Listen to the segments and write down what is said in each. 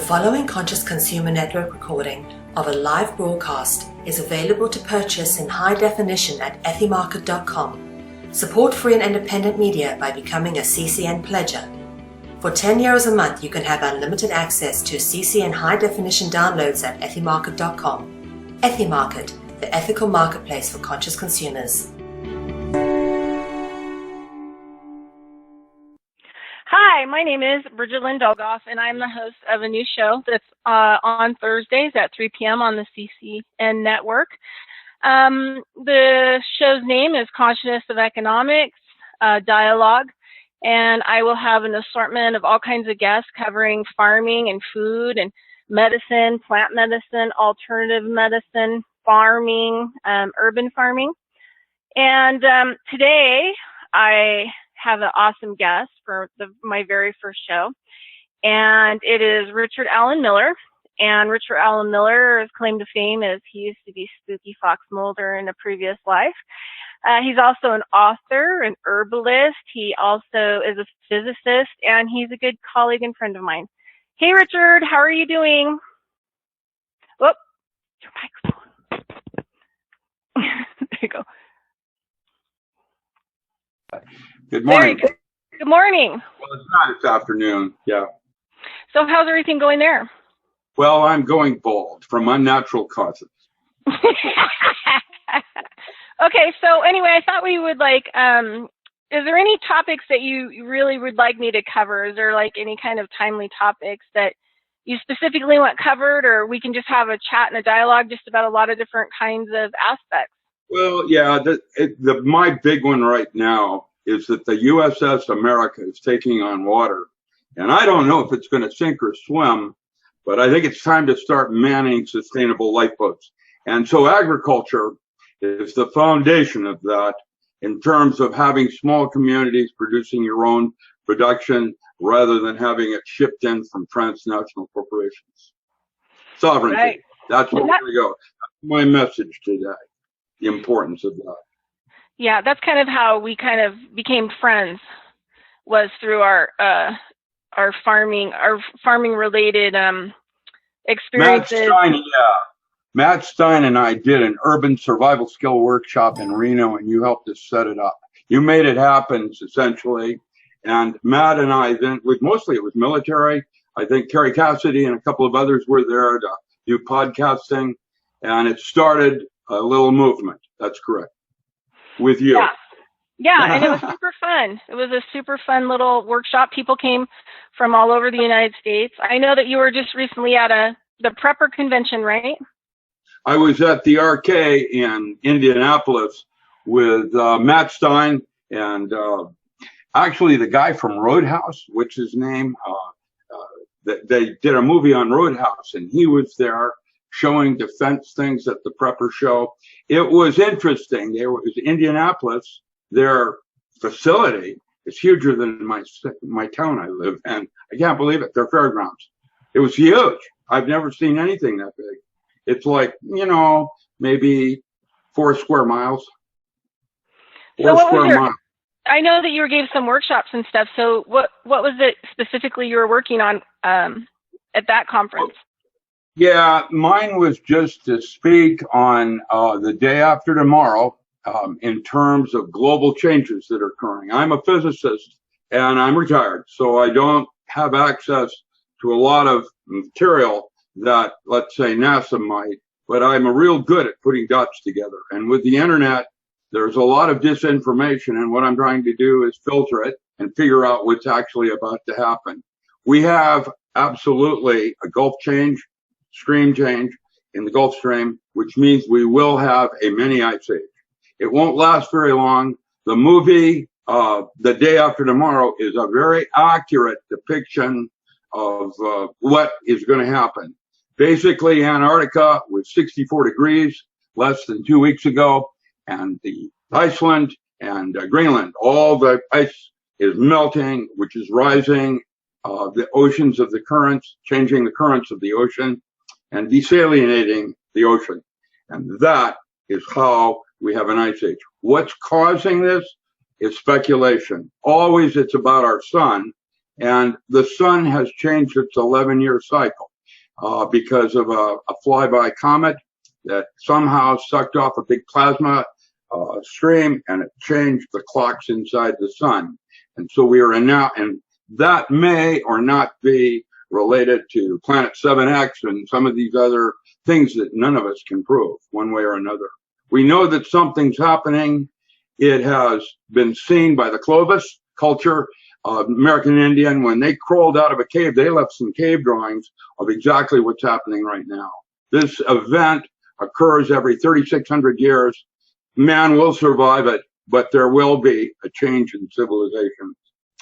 following Conscious Consumer Network recording of a live broadcast is available to purchase in high definition at ethymarket.com. Support free and independent media by becoming a CCN pledger. For €10 a month, you can have unlimited access to CCN high definition downloads at ethymarket.com. Ethymarket, the ethical marketplace for conscious consumers. Hi, my name is Bridgette Dolgoff, and I'm the host of a new show that's on Thursdays at 3 p.m. on the CCN network. The show's name is Consciousness of Economics, Dialog, and I will have an assortment of all kinds of guests covering farming and food and medicine, plant medicine, alternative medicine, farming, urban farming. And today I have an awesome guest for my very first show, and it is Richard Allen Miller. And Richard Allen Miller's claim to fame is he used to be Spooky Fox Mulder in a previous life. He's also an author, an herbalist. He also is a physicist, and he's a good colleague and friend of mine. Hey, Richard, how are you doing? Whoop, your microphone. There you go. Good morning. Good morning. Well, it's not. It's afternoon. Yeah. So how's everything going there? Well, I'm going bald from unnatural causes. Okay. So anyway, I thought we would is there any topics that you really would like me to cover? Is there like any kind of timely topics that you specifically want covered, or we can just have a chat and a dialogue just about a lot of different kinds of aspects? Well, yeah, my big one right now is that the USS America is taking on water. And I don't know if it's going to sink or swim, but I think it's time to start manning sustainable lifeboats. And so agriculture is the foundation of that in terms of having small communities producing your own production rather than having it shipped in from transnational corporations. Sovereignty. Right. That's where we're going to go. That's my message today, the importance of that. Yeah, that's kind of how we kind of became friends, was through our farming related experiences. Matt Stein and I did an urban survival skill workshop in Reno, and you helped us set it up. You made it happen, essentially. And Matt and I then, mostly it was military. I think Terry Cassidy and a couple of others were there to do podcasting, and it started a little movement. That's correct. With you. Yeah, and it was super fun. It was a super fun little workshop. People came from all over the United States. I know that you were just recently at the Prepper convention, right? I was at the RK in Indianapolis with Matt Stein and actually the guy from Roadhouse, which is his name. They did a movie on Roadhouse, and he was there showing defense things at the Prepper show. It was interesting. It was Indianapolis. Their facility is huger than my town I live in. I can't believe it. Their fairgrounds. It was huge. I've never seen anything that big. It's like, maybe 4 square miles. I know that you gave some workshops and stuff. So what was it specifically you were working on at that conference? Yeah, mine was just to speak on the day after tomorrow in terms of global changes that are occurring. I'm a physicist and I'm retired, so I don't have access to a lot of material that, let's say, NASA might, but I'm real good at putting dots together. And with the internet, there's a lot of disinformation, and what I'm trying to do is filter it and figure out what's actually about to happen. We have absolutely a Gulf stream change in the Gulf Stream, which means we will have a mini ice age. It won't last very long. The movie, The Day After Tomorrow, is a very accurate depiction of what is going to happen. Basically, Antarctica was 64 degrees less than 2 weeks ago, and the Iceland and Greenland, all the ice is melting, which is rising the oceans of the currents, changing the currents of the ocean, and desalinating the ocean. And that is how we have an ice age. What's causing this is speculation. Always it's about our sun, and the sun has changed its 11-year cycle. because of a flyby comet that somehow sucked off a big plasma stream, and it changed the clocks inside the sun. And so we are now, and that may or not be related to Planet 7X and some of these other things that none of us can prove one way or another. We know that something's happening. It has been seen by the Clovis culture, American Indian. When they crawled out of a cave, they left some cave drawings of exactly what's happening right now. This event occurs every 3,600 years. Man will survive it, but there will be a change in civilization.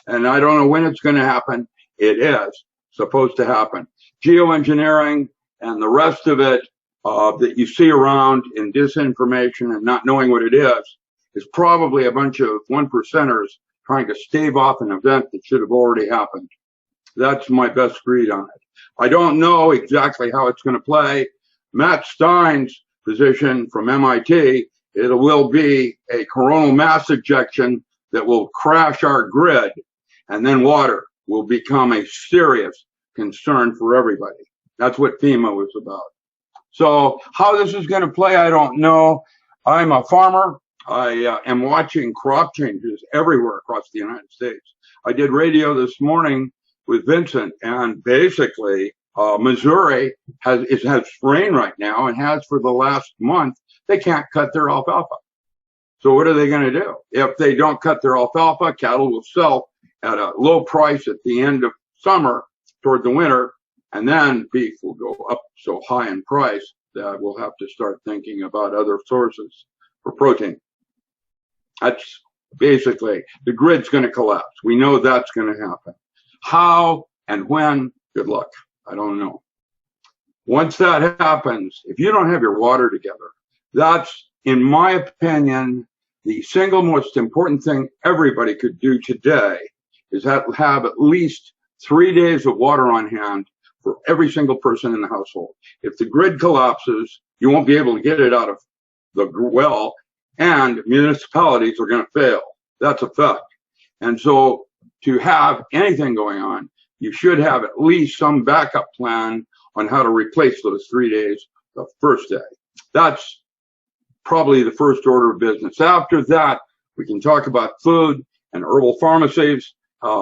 And I don't know when it's going to happen. It is supposed to happen. Geoengineering and the rest of it that you see around in disinformation and not knowing what it is probably a bunch of one percenters trying to stave off an event that should have already happened. That's my best read on it. I don't know exactly how it's going to play. Matt Stein's position from MIT, it will be a coronal mass ejection that will crash our grid, and then water will become a serious concern for everybody. That's what FEMA was about. So how this is going to play, I don't know. I'm a farmer. I am watching crop changes everywhere across the United States. I did radio this morning with Vincent, and basically Missouri has rain right now and has for the last month. They can't cut their alfalfa. So what are they going to do? If they don't cut their alfalfa, cattle will sell at a low price at the end of summer toward the winter, and then beef will go up so high in price that we'll have to start thinking about other sources for protein. That's basically, the grid's going to collapse. We know that's going to happen. How and when, good luck. I don't know. Once that happens, if you don't have your water together, that's, in my opinion, the single most important thing everybody could do today is have at least 3 days of water on hand for every single person in the household. If the grid collapses, you won't be able to get it out of the well, and municipalities are going to fail. That's a fact. And so to have anything going on, you should have at least some backup plan on how to replace those 3 days the first day. That's probably the first order of business. After that, we can talk about food and herbal pharmacies,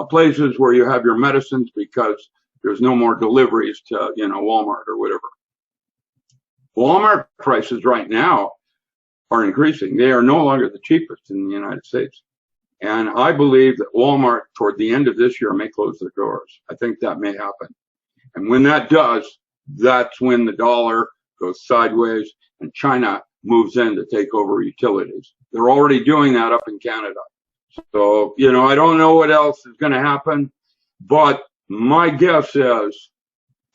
places where you have your medicines, because there's no more deliveries to, Walmart or whatever. Walmart prices right now are increasing. They are no longer the cheapest in the United States. And I believe that Walmart, toward the end of this year, may close their doors. I think that may happen. And when that does, that's when the dollar goes sideways and China moves in to take over utilities. They're already doing that up in Canada. So, I don't know what else is going to happen, but my guess is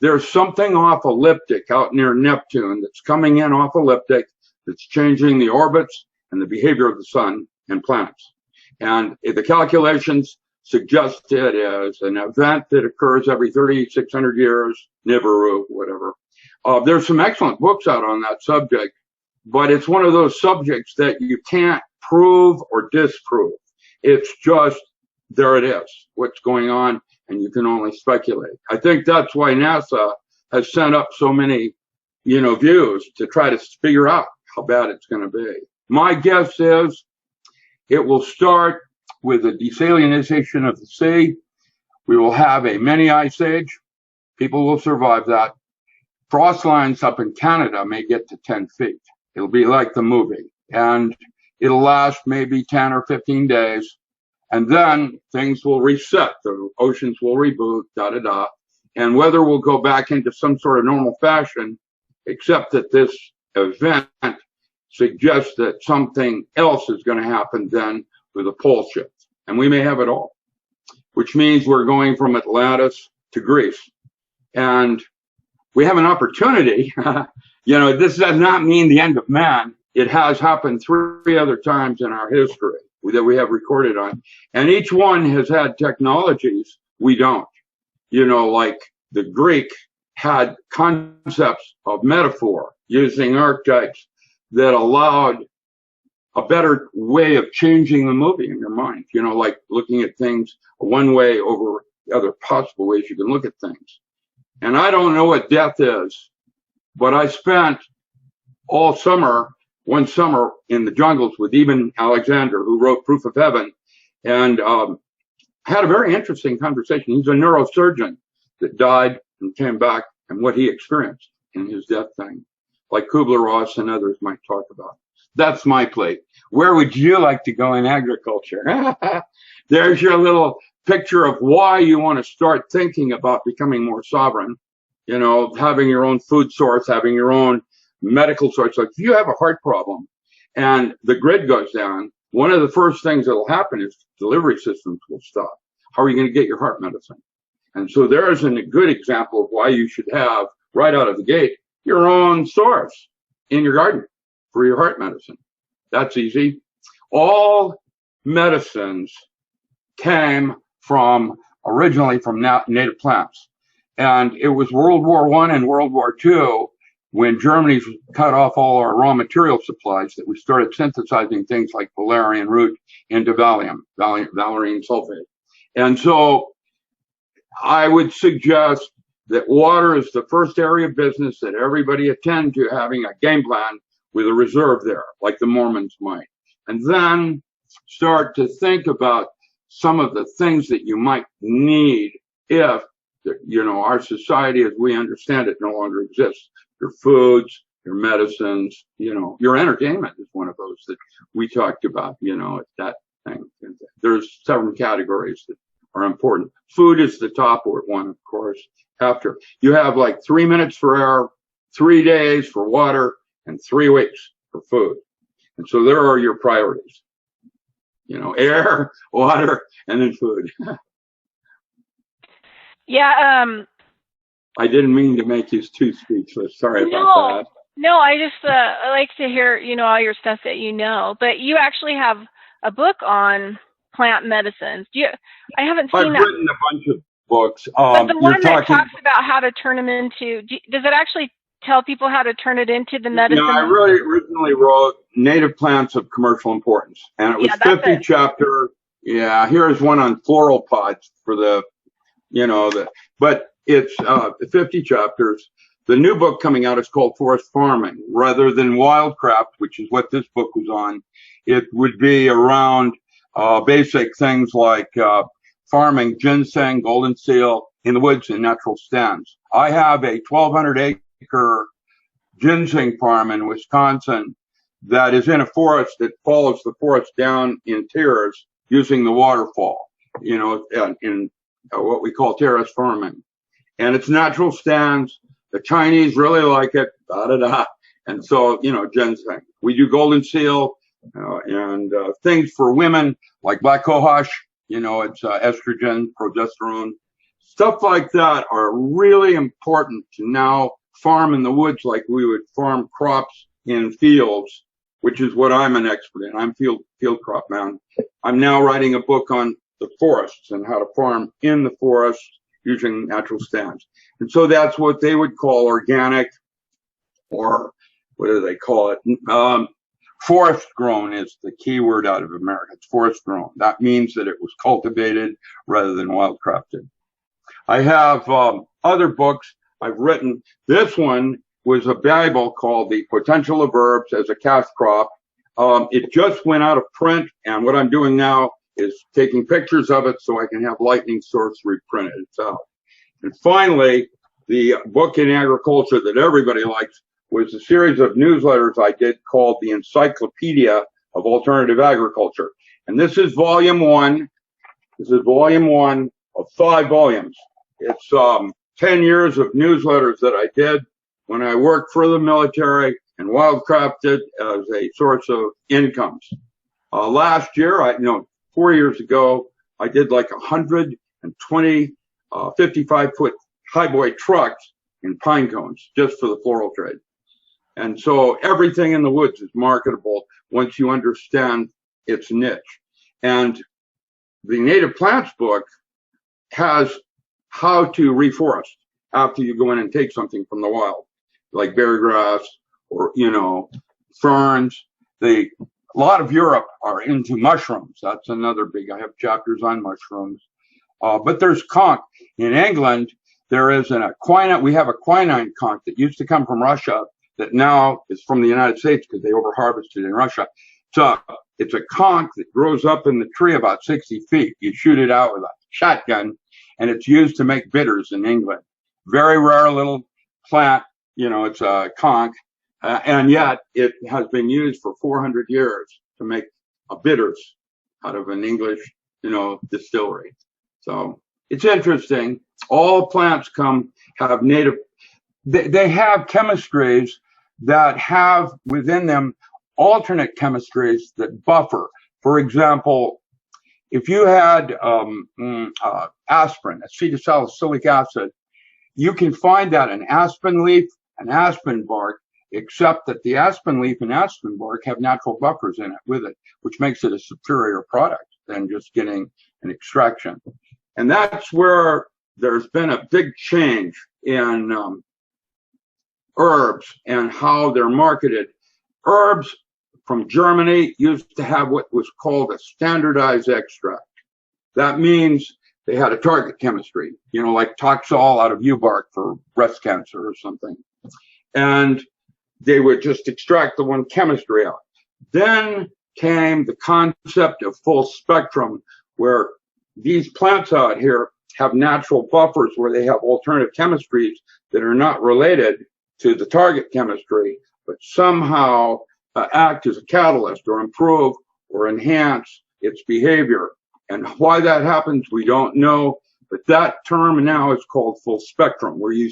there's something off elliptic out near Neptune that's coming in off elliptic that's changing the orbits and the behavior of the sun and planets. And the calculations suggest it as an event that occurs every 3,600 years, Nibiru, whatever. There's some excellent books out on that subject, but it's one of those subjects that you can't prove or disprove. It's just, there it is, what's going on, and you can only speculate. I think that's why NASA has sent up so many, views to try to figure out how bad it's going to be. My guess is it will start with a desalinization of the sea. We will have a mini ice age. People will survive that. Frost lines up in Canada may get to 10 feet. It'll be like the movie. And it'll last maybe 10 or 15 days. And then things will reset. The oceans will reboot, da-da-da. And weather will go back into some sort of normal fashion, except that this event suggests that something else is going to happen then with a pole shift. And we may have it all, which means we're going from Atlantis to Greece. And we have an opportunity. This does not mean the end of man. It has happened 3 other times in our history that we have recorded on. And each one has had technologies we don't. Like the Greek had concepts of metaphor using archetypes that allowed a better way of changing the movie in your mind, like looking at things one way over the other possible ways you can look at things. And I don't know what death is, but I spent all summer, one summer in the jungles with Eben Alexander, who wrote Proof of Heaven, and had a very interesting conversation. He's a neurosurgeon that died and came back, and what he experienced in his death thing, like Kubler-Ross and others might talk about. That's my plate. Where would you like to go in agriculture? There's your little picture of why you want to start thinking about becoming more sovereign. You know, having your own food source, having your own medical source. Like if you have a heart problem and the grid goes down, one of the first things that will happen is delivery systems will stop. How are you going to get your heart medicine? And so there is a good example of why you should have, right out of the gate, your own source in your garden for your heart medicine. That's easy. All medicines came originally from native plants. And it was World War I and World War II when Germany cut off all our raw material supplies that we started synthesizing things like valerian root into valerian sulfate. And so I would suggest that water is the first area of business that everybody attend to, having a game plan with a reserve there, like the Mormons might. And then start to think about some of the things that you might need if, you know, our society as we understand it no longer exists. Your foods, your medicines, you know, your entertainment is one of those that we talked about, you know, that thing. There's several categories that are important. Food is the top one, of course. After you have like 3 minutes for air, 3 days for water, and 3 weeks for food. And so there are your priorities. You know, air, water, and then food. Yeah. I didn't mean to make you too speechless. Sorry about that. No, I just I like to hear, you know, all your stuff that you know. But you actually have a book on plant medicines. I haven't seen that. I've written a bunch of books. But the one that talks about how to turn them into, does it actually tell people how to turn it into the medicine? Yeah, I really originally wrote Native Plants of Commercial Importance, and it was 50 chapter. Yeah, here's one on floral pots for the, you know, but it's 50 chapters. The new book coming out is called Forest Farming. Rather than Wildcraft, which is what this book was on, it would be around basic things like farming ginseng, golden seal in the woods and natural stands. I have a 1,200-acre ginseng farm in Wisconsin that is in a forest that follows the forest down in tiers using the waterfall, you know, in what we call terrace farming. And it's natural stands. The Chinese really like it, And so, you know, ginseng. We do golden seal and things for women like black cohosh, you know, it's estrogen, progesterone. Stuff like that are really important to now farm in the woods like we would farm crops in fields, which is what I'm an expert in. I'm field crop man. I'm now writing a book on the forests and how to farm in the forest using natural stands. And so that's what they would call organic, or what do they call it? Forest grown is the key word out of America. It's forest grown. That means that it was cultivated rather than wildcrafted. I have other books I've written. This one was a Bible called The Potential of Herbs as a Cash Crop. It just went out of print, and what I'm doing now is taking pictures of it so I can have Lightning Source reprinted itself. And finally, the book in agriculture that everybody likes was a series of newsletters I did called the Encyclopedia of Alternative Agriculture. And this is volume 1. This is volume 1 of 5 volumes. It's 10 years of newsletters that I did when I worked for the military and wildcrafted as a source of incomes. Last year, 4 years ago, I did like 120 55-foot highboy trucks in pine cones just for the floral trade. And so everything in the woods is marketable once you understand its niche. And the Native Plants book has how to reforest after you go in and take something from the wild, like berry grass or, you know, ferns. A lot of Europe are into mushrooms. That's another big, I have chapters on mushrooms. But there's conch. In England, there is an quinine. We have a quinine conch that used to come from Russia that now is from the United States because they overharvested in Russia. So it's a conch that grows up in the tree about 60 feet. You shoot it out with a shotgun, and it's used to make bitters in England. Very rare little plant. It's a conch, and yet it has been used for 400 years to make bitters out of an English, distillery. So it's interesting. All plants have native. They have chemistries that have within them alternate chemistries that buffer. For example, if you had aspirin, acetylsalicylic acid, you can find that in aspen leaf and aspen bark, except that the aspen leaf and aspen bark have natural buffers in it with it, which makes it a superior product than just getting an extraction. And that's where there's been a big change in herbs and how they're marketed. Herbs from Germany used to have what was called a standardized extract. That means they had a target chemistry, like Toxol out of yew bark for breast cancer or something. And they would just extract the one chemistry out. Then came the concept of full spectrum, where these plants out here have natural buffers where they have alternative chemistries that are not related to the target chemistry, but somehow act as a catalyst or improve or enhance its behavior. And why that happens, we don't know. But that term now is called full spectrum, where you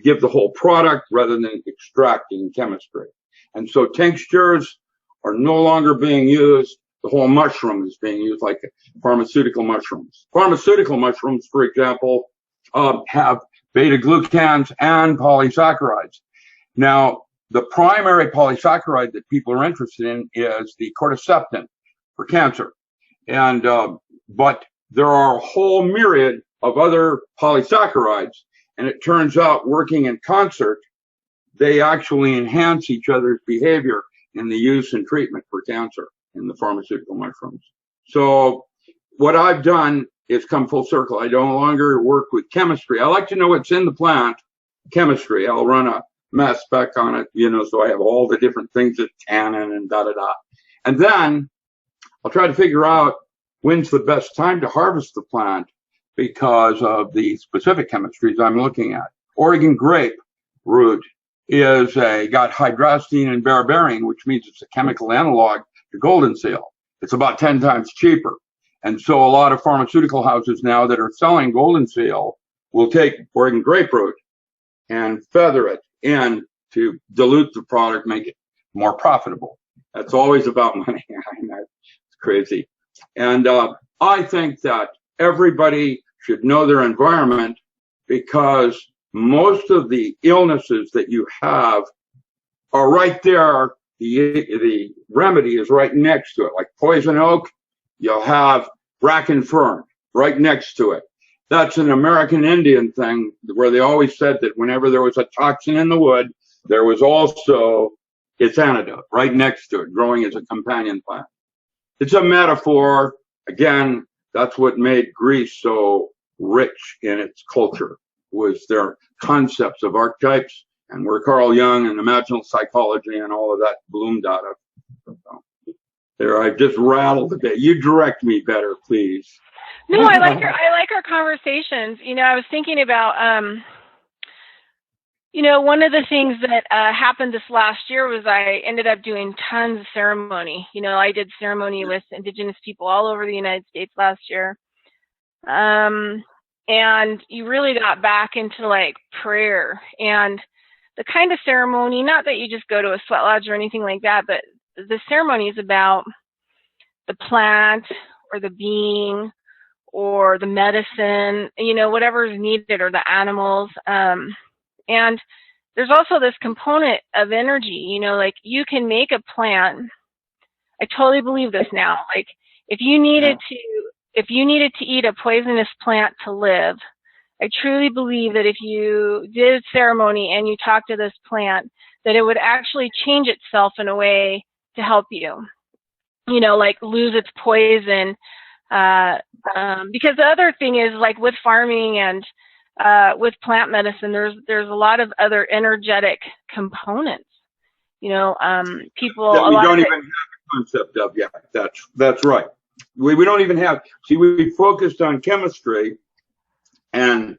give the whole product rather than extracting chemistry. And so tinctures are no longer being used. The whole mushroom is being used like pharmaceutical mushrooms. Pharmaceutical mushrooms, for example, have beta-glucans and polysaccharides. Now, the primary polysaccharide that people are interested in is the cordycepin for cancer. And but there are a whole myriad of other polysaccharides, and it turns out working in concert, they actually enhance each other's behavior in the use and treatment for cancer in the pharmaceutical mushrooms. So what I've done is come full circle. I no longer work with chemistry. I like to know what's in the plant chemistry. I'll run a mass spec on it, so I have all the different things that tannin and da-da-da. And then I'll try to figure out when's the best time to harvest the plant because of the specific chemistries I'm looking at. Oregon grape root got hydrastine and berberine, which means it's a chemical analog to golden seal. It's about 10 times cheaper. And so a lot of pharmaceutical houses now that are selling golden seal will take Oregon grape root and feather it in to dilute the product, make it more profitable. That's always about money. It's crazy. And I think that everybody should know their environment, because most of the illnesses that you have are right there. The remedy is right next to it. Like poison oak, you'll have bracken fern right next to it. That's an American Indian thing where they always said that whenever there was a toxin in the wood, there was also its antidote right next to it, growing as a companion plant. It's a metaphor. Again, that's what made Greece so rich in its culture, was their concepts of archetypes, and where Carl Jung and imaginal psychology and all of that bloomed out of. So, there, I've just rattled a bit. You direct me better, please. No, I like our conversations. I was thinking about, one of the things that happened this last year was I ended up doing tons of ceremony. I did ceremony with indigenous people all over the United States last year. And you really got back into like prayer and the kind of ceremony, not that you just go to a sweat lodge or anything like that, but the ceremony is about the plant or the being or the medicine, whatever is needed, or the animals. And there's also this component of energy, like you can make a plant. I totally believe this now. Like if you needed to eat a poisonous plant to live, I truly believe that if you did ceremony and you talked to this plant, that it would actually change itself in a way to help you, like lose its poison. Because the other thing is, like with farming and with plant medicine, there's a lot of other energetic components. You know, people that a we lot don't of even have a concept of yet. That's right. We don't even have. See, we focused on chemistry, and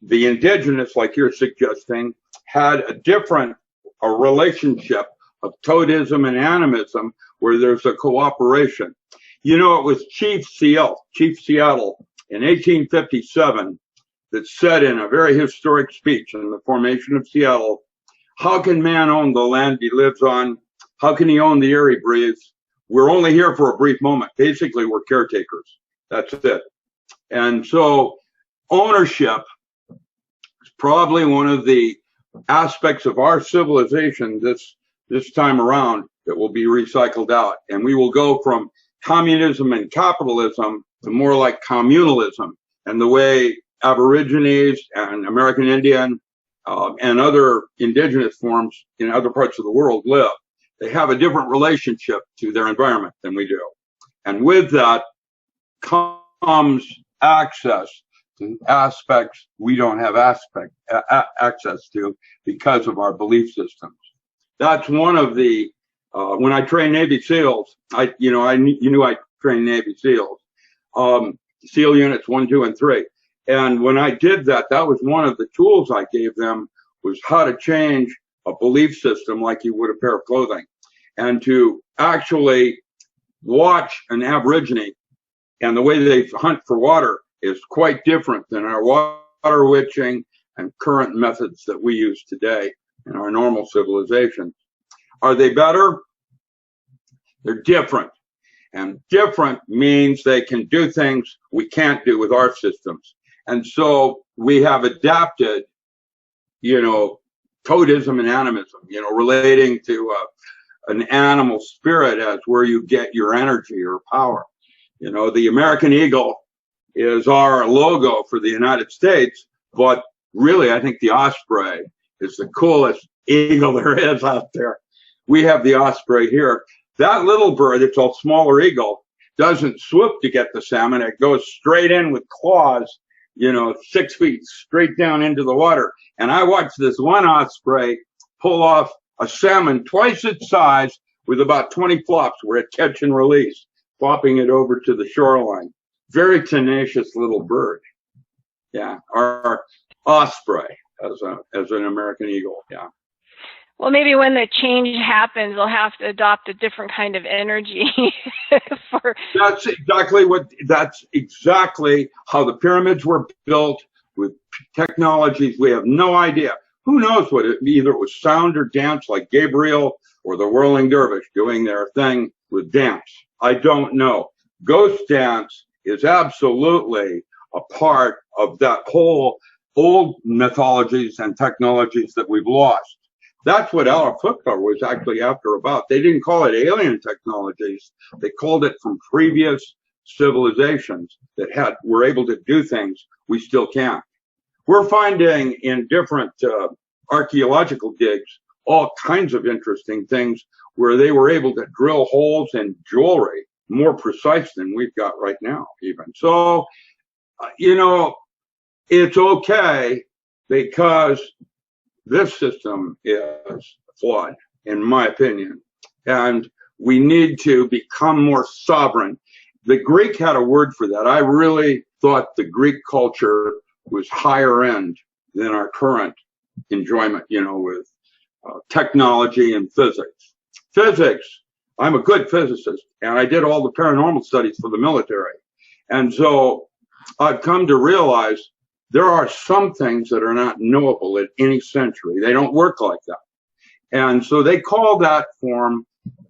the indigenous, like you're suggesting, had a relationship of totemism and animism where there's a cooperation. You know, it was Chief Seattle in 1857 that said in a very historic speech in the formation of Seattle, how can man own the land he lives on? How can he own the air he breathes? We're only here for a brief moment. Basically, we're caretakers. That's it. And so ownership is probably one of the aspects of our civilization this time around that will be recycled out. And we will go from communism and capitalism to more like communalism, and the way Aborigines and American Indian and other indigenous forms in other parts of the world live. They have a different relationship to their environment than we do. And with that comes access to aspects we don't have access to because of our belief systems. That's one of the, when I trained Navy SEALs, you knew I trained Navy SEALs, SEAL units 1, 2, and 3. And when I did that, that was one of the tools I gave them, was how to change a belief system like you would a pair of clothing, and to actually watch an Aborigine, and the way they hunt for water is quite different than our water witching and current methods that we use today in our normal civilization. Are they better? They're different. And different means they can do things we can't do with our systems. And so we have adapted, totemism and animism, relating to an animal spirit as where you get your energy or power. The American eagle is our logo for the United States, but really I think the osprey is the coolest eagle there is out there. We have the osprey here. That little bird, it's a smaller eagle, doesn't swoop to get the salmon. It goes straight in with claws, 6 feet straight down into the water. And I watched this one osprey pull off a salmon twice its size with about 20 flops where it catch and release, flopping it over to the shoreline. Very tenacious little bird. Yeah, our osprey as an American eagle. Yeah. Well, maybe when the change happens, they'll have to adopt a different kind of energy. That's exactly how the pyramids were built with technologies. We have no idea. Who knows what either it was sound or dance, like Gabriel or the whirling dervish doing their thing with dance. I don't know. Ghost dance is absolutely a part of that whole old mythologies and technologies that we've lost. That's what Alafukar was actually after about. They didn't call it alien technologies. They called it from previous civilizations that were able to do things we still can't. We're finding in different archaeological digs all kinds of interesting things where they were able to drill holes in jewelry more precise than we've got right now even. So, it's okay because this system is flawed, in my opinion, and we need to become more sovereign. The Greek had a word for that. I really thought the Greek culture was higher end than our current enjoyment, with technology and physics. Physics, I'm a good physicist, and I did all the paranormal studies for the military. And so I've come to realize there are some things that are not knowable at any century. They don't work like that. And so they call that form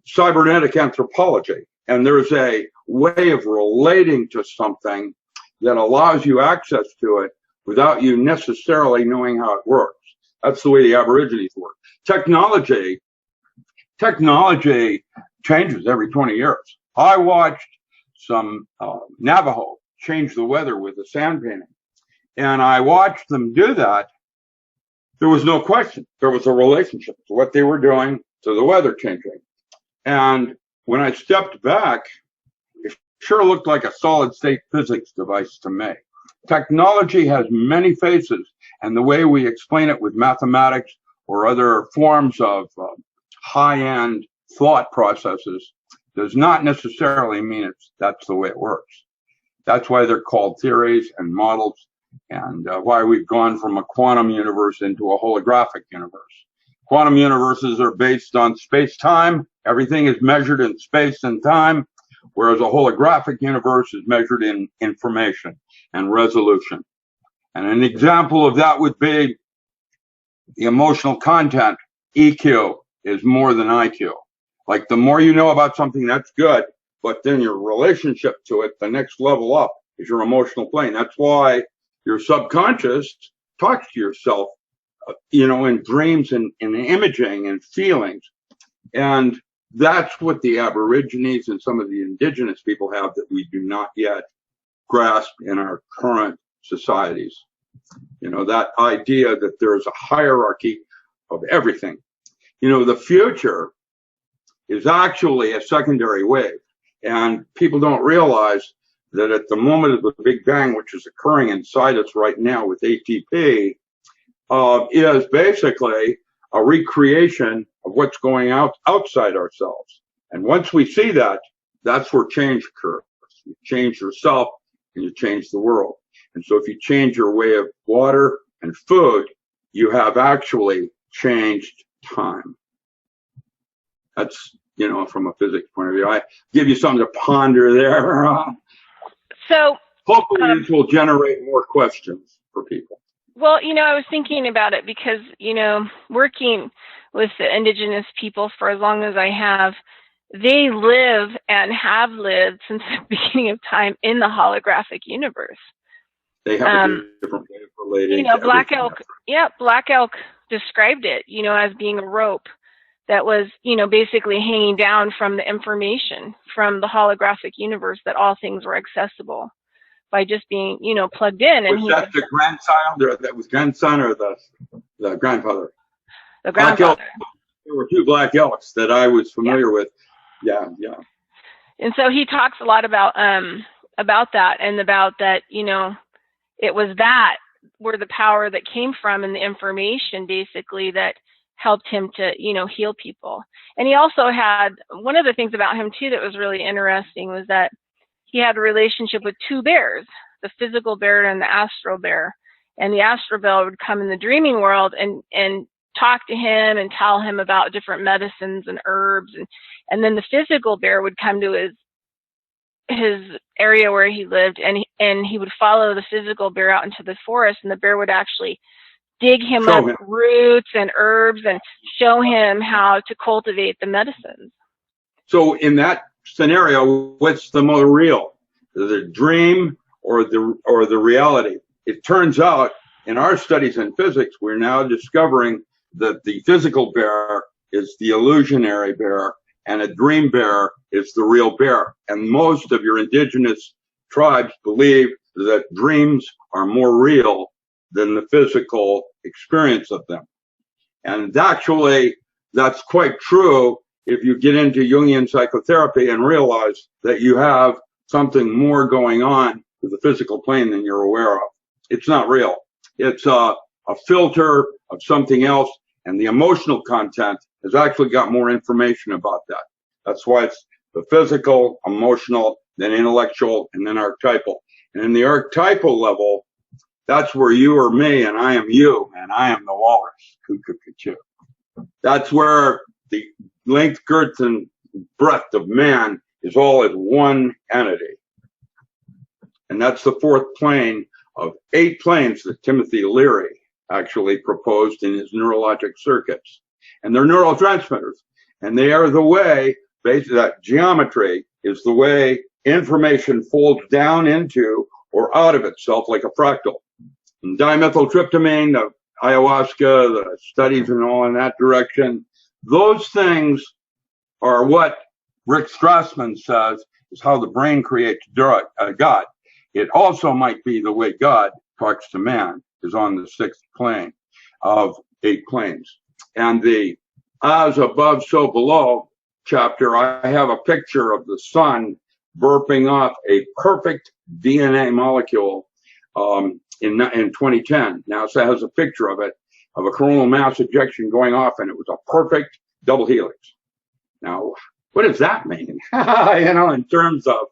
cybernetic anthropology. And there's a way of relating to something that allows you access to it without you necessarily knowing how it works. That's the way the Aborigines work. Technology changes every 20 years. I watched some Navajo change the weather with a sand painting. And I watched them do that. There was no question. There was a relationship to what they were doing to the weather changing. And when I stepped back, it sure looked like a solid state physics device to me. technology has many faces, and the way we explain it with mathematics or other forms of high-end thought processes does not necessarily mean that's the way it works. That's why they're called theories and models, and why we've gone from a quantum universe into a holographic universe. Quantum universes are based on space-time. Everything is measured in space and time, whereas a holographic universe is measured in information and resolution. And an example of that would be the emotional content. EQ is more than IQ. Like, the more you know about something, that's good, but then your relationship to it, the next level up, is your emotional plane. That's why your subconscious talks to yourself, in dreams and in imaging and feelings. And that's what the Aborigines and some of the indigenous people have that we do not yet grasp in our current societies. That idea that there's a hierarchy of everything. The future is actually a secondary wave. And people don't realize that at the moment of the Big Bang, which is occurring inside us right now with ATP, is basically a recreation of what's going outside ourselves. And once we see that, that's where change occurs. You change yourself and you change the world. And so if you change your way of water and food, you have actually changed time. That's, from a physics point of view. I give you something to ponder there. So hopefully this will generate more questions for people. Well, I was thinking about it because, working with the indigenous people for as long as I have, they live and have lived since the beginning of time in the holographic universe. They have a different way of relating. Black elk. Yeah, Black elk described it, as being a rope that was, basically hanging down from the information from the holographic universe that all things were accessible by just being, plugged in. And was that the grandchild, or that was grandson, or the grandfather? The grandfather. There were two black elks that I was familiar with. Yeah. And so he talks a lot about that, and about that, it was that where the power that came from, and the information basically that helped him to, heal people. And he also had, one of the things about him too that was really interesting was that he had a relationship with two bears, the physical bear and the astral bear. And the astral bear would come in the dreaming world and talk to him and tell him about different medicines and herbs. And then the physical bear would come to his area where he lived, and he would follow the physical bear out into the forest, and the bear would actually dig him up roots and herbs and show him how to cultivate the medicines. So in that scenario, what's the more real, the dream or the reality? It turns out in our studies in physics, we're now discovering that the physical bear is the illusionary bear, and a dream bear is the real bear. And most of your indigenous tribes believe that dreams are more real than the physical experience of them. And actually, that's quite true if you get into Jungian psychotherapy and realize that you have something more going on with the physical plane than you're aware of. It's not real. It's a filter of something else, and the emotional content has actually got more information about that. That's why it's the physical, emotional, then intellectual, and then archetypal. And in the archetypal level, that's where you are me, and I am you, and I am the walrus. Cuckoo. That's where the length, girth, and breadth of man is all as one entity. And that's the fourth plane of 8 planes that Timothy Leary actually proposed in his neurologic circuits. And they're neurotransmitters. And they are the way, basically, that geometry is the way information folds down into or out of itself like a fractal. And dimethyltryptamine, the ayahuasca, the studies and all in that direction, those things are what Rick Strassman says is how the brain creates God. It also might be the way God talks to man, is on the 6th plane of 8 planes. And the as above, so below chapter, I have a picture of the sun burping off a perfect DNA molecule in 2010. NASA has a picture of it, of a coronal mass ejection going off, and it was a perfect double helix. Now, what does that mean? In terms of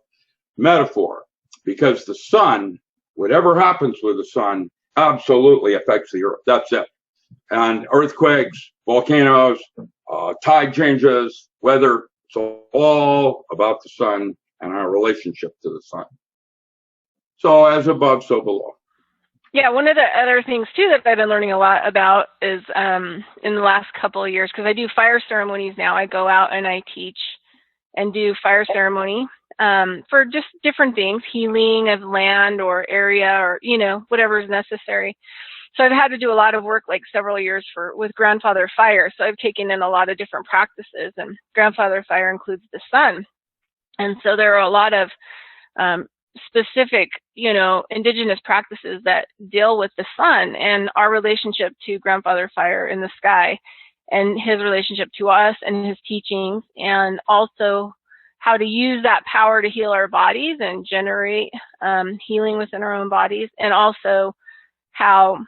metaphor, because the sun, whatever happens with the sun, absolutely affects the earth. That's it. And earthquakes, volcanoes, tide changes, weather, it's all about the sun and our relationship to the sun. So as above, so below. Yeah, one of the other things too that I've been learning a lot about is in the last couple of years, because I do fire ceremonies now. I go out and I teach and do fire ceremony for just different things, healing of land or area or, whatever is necessary. So I've had to do a lot of work, like several years with grandfather fire. So I've taken in a lot of different practices, and grandfather fire includes the sun. And so there are a lot of specific, indigenous practices that deal with the sun and our relationship to grandfather fire in the sky and his relationship to us and his teachings, and also how to use that power to heal our bodies and generate healing within our own bodies, and also how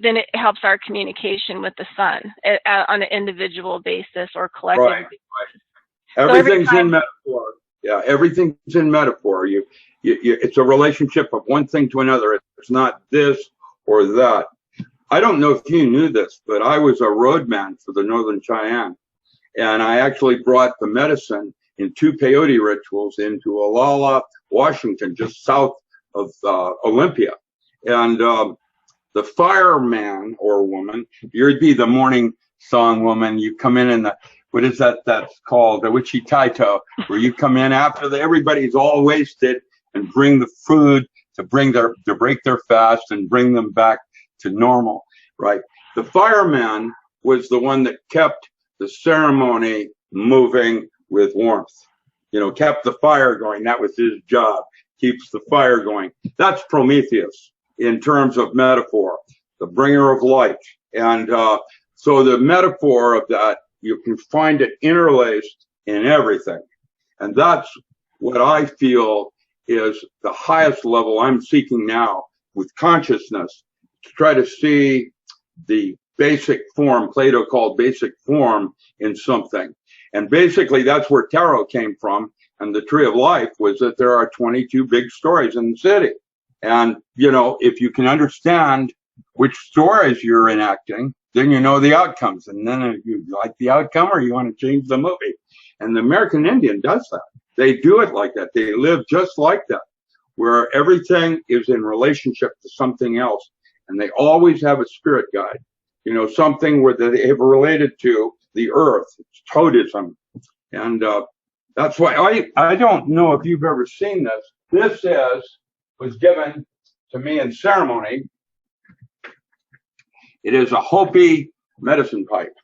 then it helps our communication with the sun on an individual basis or collective basis. Everything's in metaphor. Yeah, everything's in metaphor. It's a relationship of one thing to another. It's not this or that. I don't know if you knew this, but I was a roadman for the Northern Cheyenne, and I actually brought the medicine in 2 peyote rituals into Olalla, Washington, just south of Olympia. And the fireman or woman, you'd be the morning song woman. You come in the, what is that? That's called the Witchy Taito, where you come in after everybody's all wasted and bring the food to break their fast and bring them back to normal, right? The fireman was the one that kept the ceremony moving with warmth, kept the fire going. That was his job, keeps the fire going. That's Prometheus in terms of metaphor, the bringer of light. And so the metaphor of that, you can find it interlaced in everything. And that's what I feel is the highest level I'm seeking now with consciousness, to try to see the basic form, Plato called basic form, in something. And basically that's where tarot came from. And the tree of life was that there are 22 big stories in the city. And, if you can understand which stories you're enacting, then you know the outcomes. And then if you like the outcome or you want to change the movie. And the American Indian does that. They do it like that. They live just like that, where everything is in relationship to something else. And they always have a spirit guide, something where they have related to the earth. It's totemism. And that's why I don't know if you've ever seen this. This was given to me in ceremony. It is a Hopi medicine pipe.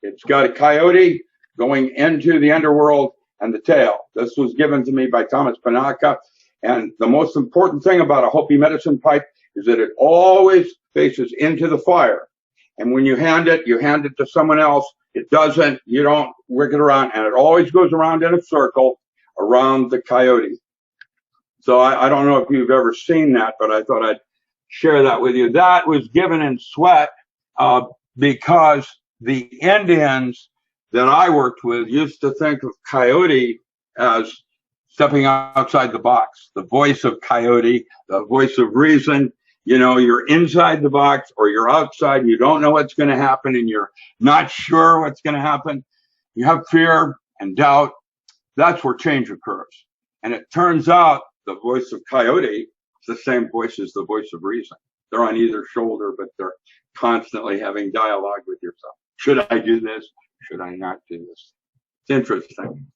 It's got a coyote going into the underworld and the tail. This was given to me by Thomas Panaka. And the most important thing about a Hopi medicine pipe is that it always faces into the fire. And when you hand it to someone else. It doesn't, you don't work it around, and it always goes around in a circle around the coyote. So I don't know if you've ever seen that, but I thought I'd share that with you. That was given in sweat because the Indians that I worked with used to think of coyote as stepping outside the box, the voice of coyote, the voice of reason. You're inside the box or you're outside and you don't know what's going to happen and you're not sure what's going to happen. You have fear and doubt. That's where change occurs. And it turns out the voice of coyote is the same voice as the voice of reason. They're on either shoulder, but they're constantly having dialogue with yourself. Should I do this? Should I not do this? It's interesting.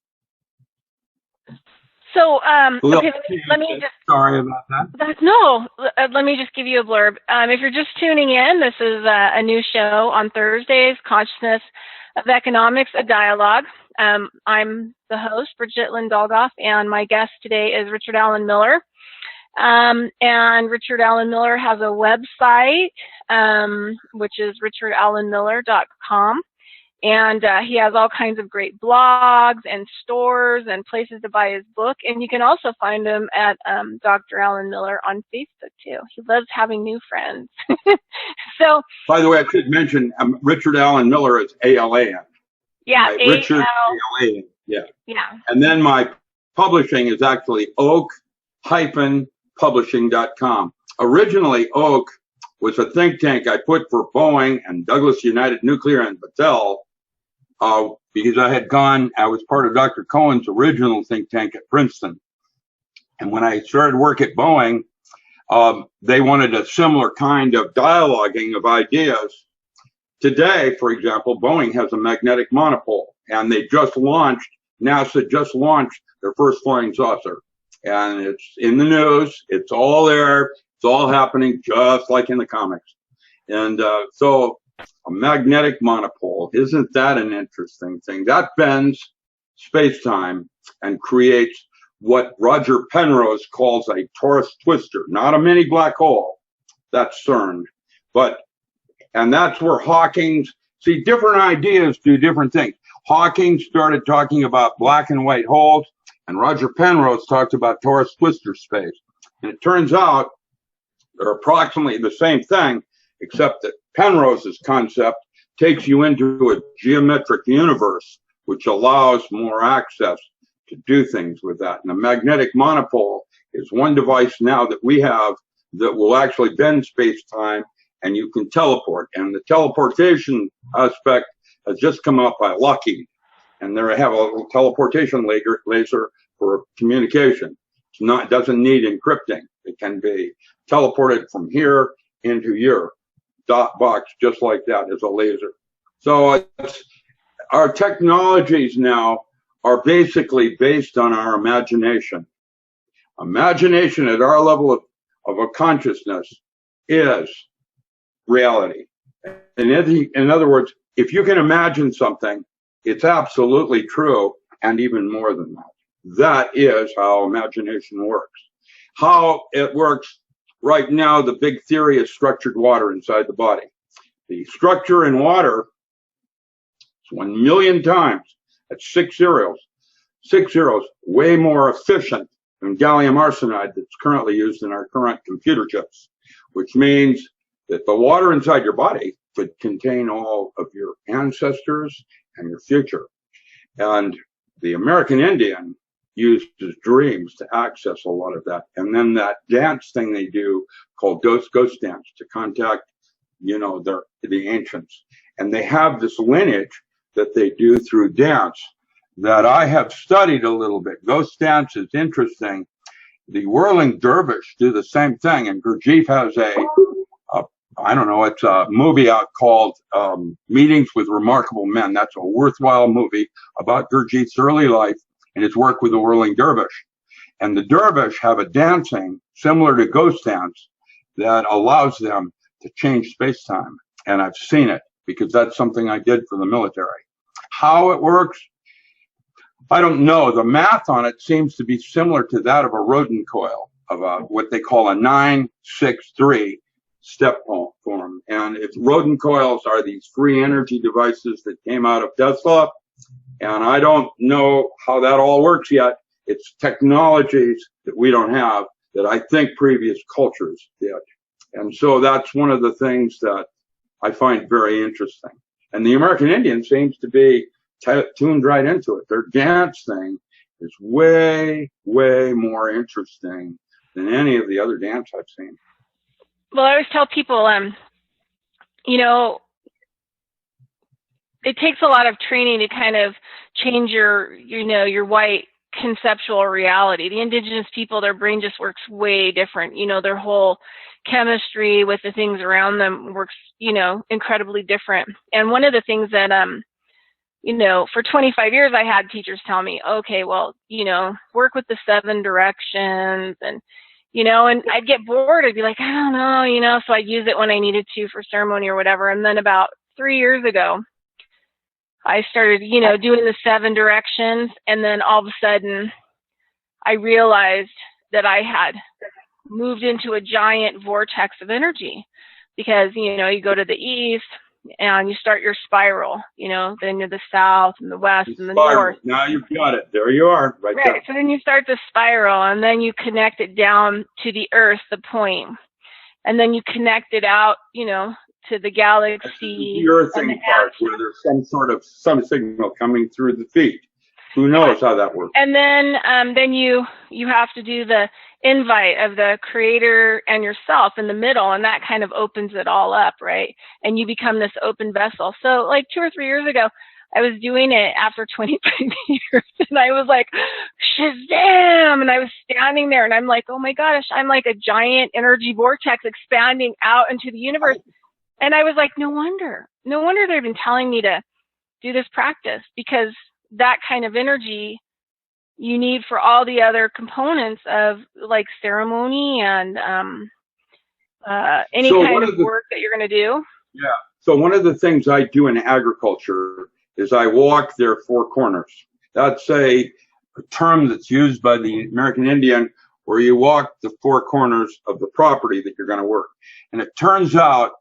So, okay, let me just. Sorry about that. Let me just give you a blurb. If you're just tuning in, this is a new show on Thursdays, Consciousness of Economics, a Dialogue. I'm the host, Bridgette Dolgoff, and my guest today is Richard Allen Miller. And Richard Allen Miller has a website, which is richardallenmiller.com. And he has all kinds of great blogs and stores and places to buy his book. And you can also find him at Dr. Alan Miller on Facebook, too. He loves having new friends. So, by the way, I should mention Richard Allen Miller is ALAN. Yeah, right? Richard ALAN. Yeah. Yeah. And then my publishing is actually oak-publishing.com. Originally, Oak was a think tank I put for Boeing and Douglas United Nuclear and Battelle, because I was part of Dr. Cohen's original think tank at Princeton. And when I started work at Boeing, they wanted a similar kind of dialoguing of ideas. Today, for example, Boeing has a magnetic monopole, and NASA just launched their first flying saucer. And it's in the news, it's all there, it's all happening just like in the comics. And so a magnetic monopole, isn't that an interesting thing? That bends space-time and creates what Roger Penrose calls a torus twister, not a mini black hole. That's CERN. And that's where Hawking, different ideas do different things. Hawking started talking about black and white holes, and Roger Penrose talked about torus twister space. And it turns out they're approximately the same thing, except that Penrose's concept takes you into a geometric universe, which allows more access to do things with that. And the magnetic monopole is one device now that we have that will actually bend space-time, and you can teleport. And the teleportation aspect has just come out by Lockheed, and they have a teleportation laser for communication. It doesn't need encrypting. It can be teleported from here into your dot box, just like that, as a laser. So our technologies now are basically based on our imagination. Imagination at our level of a consciousness is reality. In other words, if you can imagine something, it's absolutely true, and even more than that. That is how imagination works. How it works right now, the big theory is structured water inside the body. The structure in water is 1 million times, that's 6 zeros, way more efficient than gallium arsenide that's currently used in our current computer chips, which means that the water inside your body could contain all of your ancestors and your future. And the American Indian uses dreams to access a lot of that. And then that dance thing they do called ghost dance to contact, the ancients. And they have this lineage that they do through dance that I have studied a little bit. Ghost dance is interesting. The whirling dervish do the same thing. And Bridgette has it's a movie out called Meetings with Remarkable Men. That's a worthwhile movie about Bridgette's early life and his work with the whirling dervish. And the dervish have a dancing similar to ghost dance that allows them to change space-time. And I've seen it because that's something I did for the military. How it works, I don't know. The math on it seems to be similar to that of a rodent coil, of what they call a 9-6-3 step form. And its rodent coils are these free energy devices that came out of Tesla. And I don't know how that all works yet. It's technologies that we don't have that I think previous cultures did. And so that's one of the things that I find very interesting. And the American Indian seems to be tuned right into it. Their dance thing is way, way more interesting than any of the other dance I've seen. Well, I always tell people, it takes a lot of training to kind of change your white conceptual reality. The indigenous people, their brain just works way different. Their whole chemistry with the things around them works, incredibly different. And one of the things that, for 25 years, I had teachers tell me, okay, well, work with the 7 directions and I'd get bored. I'd be like, I don't know, so I'd use it when I needed to for ceremony or whatever. And then about 3 years ago, I started, doing the 7 directions. And then all of a sudden I realized that I had moved into a giant vortex of energy because, you go to the east, and you start your spiral, you know, then to the south and the west and the Spiral. north. Now you've got it. There you are, right there. So then you start the spiral, and then you connect it down to the earth, the point, and then you connect it out, you know, to the galaxy. The earthing part, where there's some signal coming through the feet. Who knows how that works? And then you have to do the invite of the creator and yourself in the middle, and that kind of opens it all up, right? And you become this open vessel. So like 2 or 3 years ago, I was doing it after 25 years, and I was like, Shazam! And I was standing there, and I'm like, oh my gosh, I'm like a giant energy vortex expanding out into the universe. And I was like, no wonder they've been telling me to do this practice, because that kind of energy you need for all the other components of like ceremony and any kind of work that you're going to do. Yeah. So one of the things I do in agriculture is I walk their 4 corners. That's a term that's used by the American Indian, where you walk the 4 corners of the property that you're going to work. And it turns out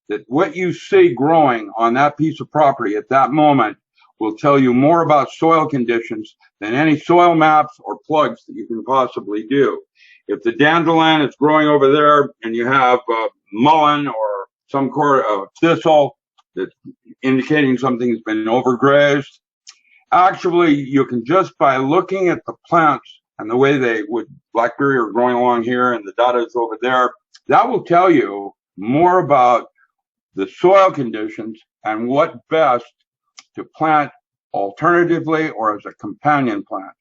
that what you see growing on that piece of property at that moment will tell you more about soil conditions than any soil maps or plugs that you can possibly do. If the dandelion is growing over there and you have mullein or some sort of thistle that's indicating something's been overgrazed, actually you can, just by looking at the plants and the way they would, blackberry are growing along here and the dadas over there, that will tell you more about the soil conditions and what best to plant alternatively or as a companion plant.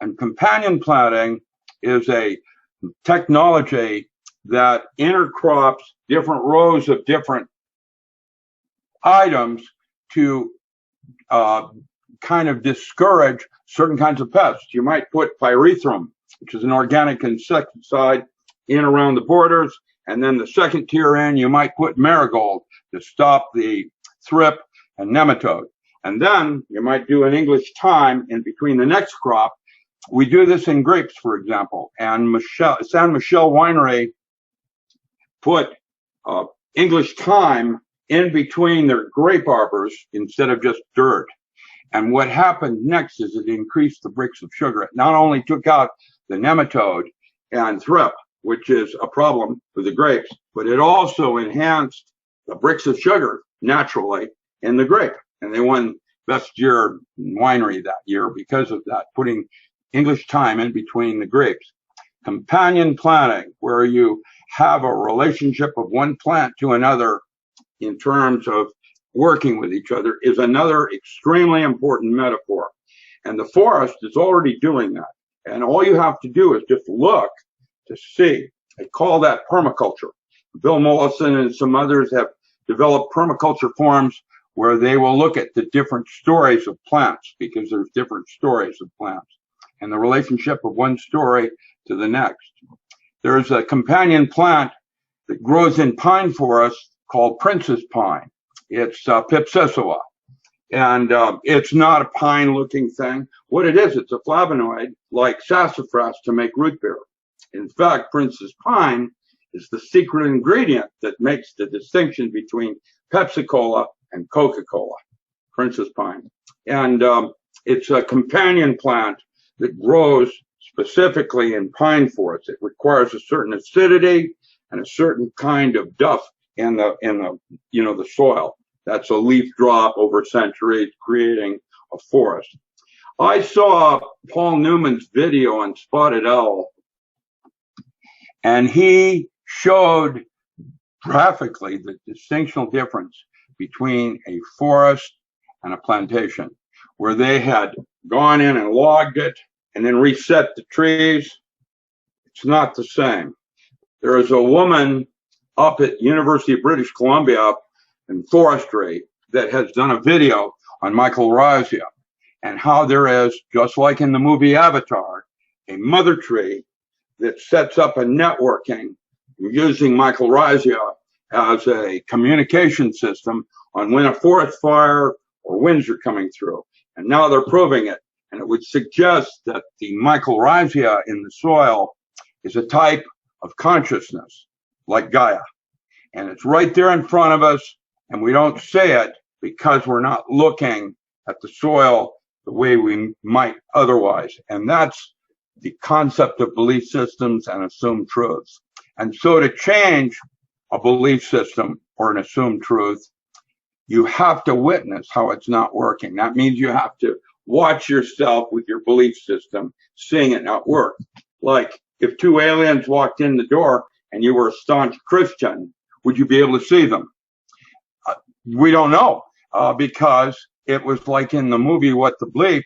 And companion planting is a technology that intercrops different rows of different items to kind of discourage certain kinds of pests. You might put pyrethrum, which is an organic insecticide, in around the borders, and then the second tier in, you might put marigold to stop the thrip and nematode. And then you might do an English thyme in between the next crop. We do this in grapes, for example. And San Michel Winery put English thyme in between their grape arbors instead of just dirt. And what happened next is it increased the Brix of sugar. It not only took out the nematode and thrip, which is a problem with the grapes, but it also enhanced the Brix of sugar naturally in the grape. And they won Best Year Winery that year because of that, putting English thyme in between the grapes. Companion planting, where you have a relationship of one plant to another in terms of working with each other, is another extremely important metaphor. And the forest is already doing that. And all you have to do is just look to see. I call that permaculture. Bill Mollison and some others have developed permaculture forms where they will look at the different stories of plants, because there's different stories of plants and the relationship of one story to the next. There's a companion plant that grows in pine forests called princess pine. It's Pipsissewa, and it's not a pine-looking thing. What it is, it's a flavonoid like sassafras to make root beer. In fact, princess pine is the secret ingredient that makes the distinction between Pepsi-Cola and Coca-Cola, princess pine. And it's a companion plant that grows specifically in pine forests. It requires a certain acidity and a certain kind of duff in the soil. That's a leaf drop over centuries, creating a forest. I saw Paul Newman's video on spotted owl, and he showed graphically the distinctional difference between a forest and a plantation, where they had gone in and logged it and then reset the trees. It's not the same. There is a woman up at University of British Columbia in forestry that has done a video on mycorrhiza and how there is, just like in the movie Avatar, a mother tree that sets up a networking using mycorrhiza as a communication system on when a forest fire or winds are coming through. And now they're proving it. And it would suggest that the mycorrhiza in the soil is a type of consciousness, like Gaia. And it's right there in front of us. And we don't see it because we're not looking at the soil the way we might otherwise. And that's the concept of belief systems and assumed truths. And so to change a belief system or an assumed truth, you have to witness how it's not working. That means you have to watch yourself with your belief system, seeing it not work. Like if two aliens walked in the door and you were a staunch Christian, would you be able to see them? We don't know, because it was like in the movie What the Bleep,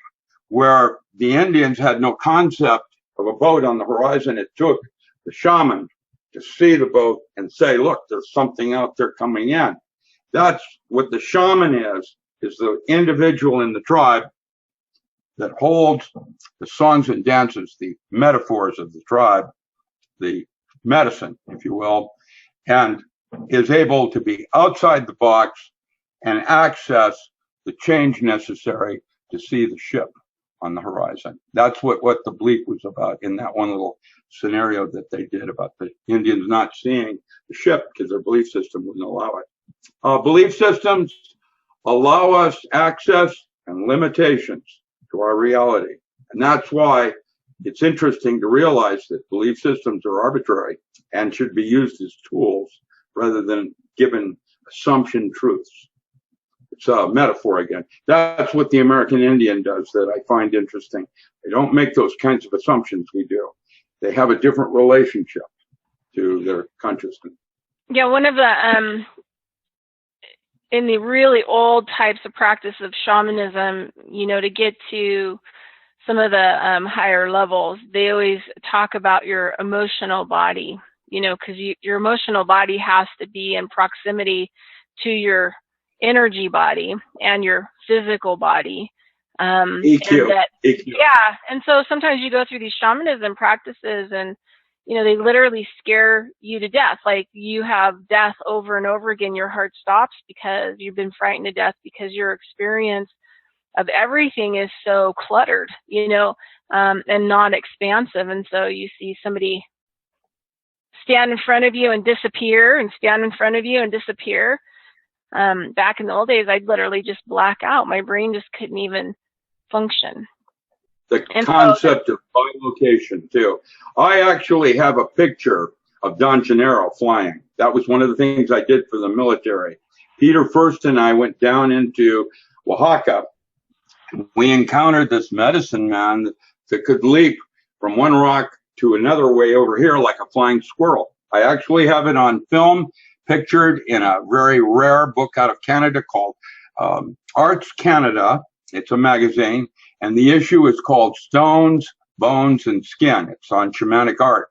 where the Indians had no concept of a boat on the horizon. It took the shaman to see the boat and say, look, there's something out there coming in. That's what the shaman is the individual in the tribe that holds the songs and dances, the metaphors of the tribe, the medicine, if you will, and is able to be outside the box and access the change necessary to see the ship on the horizon. That's what the bleep was about in that one little scenario that they did about the Indians not seeing the ship because their belief system wouldn't allow it. Belief systems allow us access and limitations to our reality. And that's why it's interesting to realize that belief systems are arbitrary and should be used as tools rather than given assumption truths. It's a metaphor again. That's what the American Indian does that I find interesting. They don't make those kinds of assumptions we do. They have a different relationship to their consciousness. Yeah, one of the in the really old types of practice of shamanism, to get to some of the higher levels, they always talk about your emotional body, because your emotional body has to be in proximity to your energy body and your physical body. EQ. EQ. Yeah, and so sometimes you go through these shamanism practices and they literally scare you to death. Like you have death over and over again. Your heart stops because you've been frightened to death because your experience of everything is so cluttered, and not expansive. And so you see somebody stand in front of you and disappear and stand in front of you and disappear. Back in the old days, I'd literally just black out. My brain just couldn't even function. The concept of bilocation, too. I actually have a picture of Don Gennaro flying. That was one of the things I did for the military. Peter First and I went down into Oaxaca. We encountered this medicine man that could leap from one rock to another way over here like a flying squirrel. I actually have it on film, pictured in a very rare book out of Canada called Arts Canada. It's a magazine. And the issue is called Stones, Bones, and Skin. It's on shamanic art.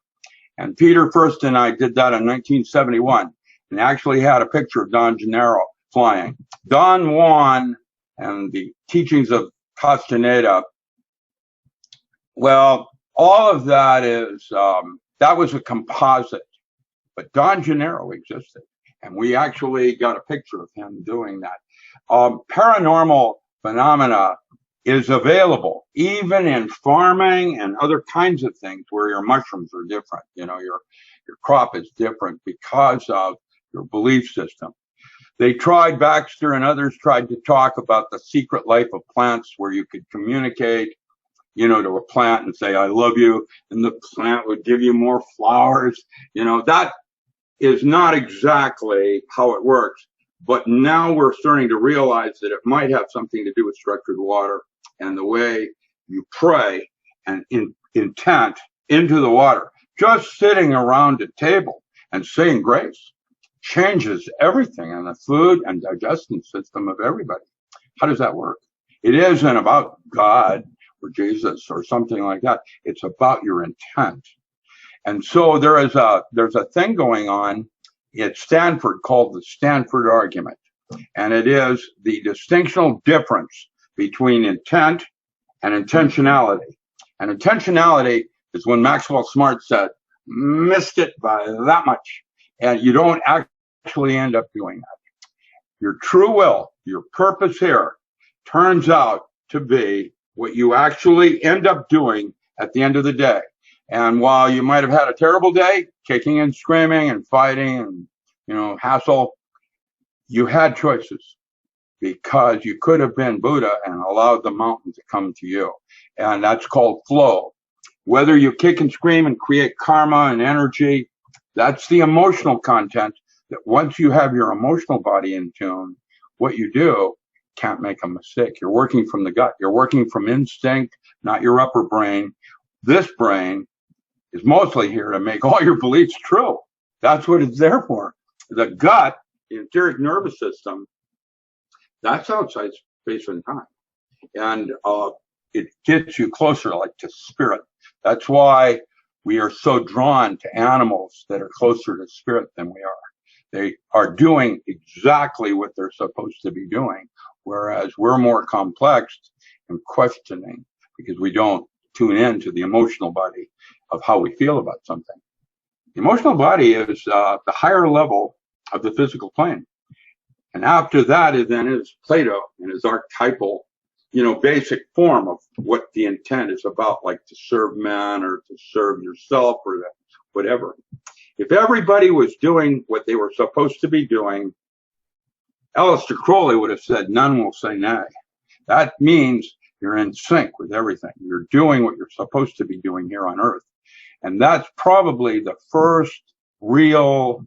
And Peter First and I did that in 1971 and actually had a picture of Don Gennaro flying. Don Juan and the teachings of Castaneda, well, all of that is, that was a composite. But Don Gennaro existed. And we actually got a picture of him doing that. Paranormal phenomena is available even in farming and other kinds of things where your mushrooms are different. Your crop is different because of your belief system. Baxter and others tried to talk about the secret life of plants where you could communicate, to a plant and say, I love you. And the plant would give you more flowers. That is not exactly how it works. But now we're starting to realize that it might have something to do with structured water and the way you pray and intent into the water. Just sitting around a table and saying grace changes everything in the food and digestion system of everybody. How does that work? It isn't about God or Jesus or something like that. It's about your intent. And so there's a thing going on at Stanford called the Stanford argument. And it is the distinctional difference between intent and intentionality. And intentionality is when Maxwell Smart said, missed it by that much. And you don't actually end up doing that. Your true will, your purpose here, turns out to be what you actually end up doing at the end of the day. And while you might have had a terrible day, kicking and screaming and fighting and, hassle, you had choices because you could have been Buddha and allowed the mountain to come to you. And that's called flow. Whether you kick and scream and create karma and energy, that's the emotional content that once you have your emotional body in tune, what you do can't make a mistake. You're working from the gut. You're working from instinct, not your upper brain. This brain is mostly here to make all your beliefs true. That's what it's there for. The gut, the enteric nervous system, that's outside space and time. And it gets you closer, like, to spirit. That's why we are so drawn to animals that are closer to spirit than we are. They are doing exactly what they're supposed to be doing, whereas we're more complex and questioning because we don't tune in to the emotional body of how we feel about something. The emotional body is the higher level of the physical plane. And after that is Plato and his archetypal, basic form of what the intent is about, like to serve man or to serve yourself or whatever. If everybody was doing what they were supposed to be doing, Aleister Crowley would have said, none will say nay. That means you're in sync with everything. You're doing what you're supposed to be doing here on Earth. And that's probably the first real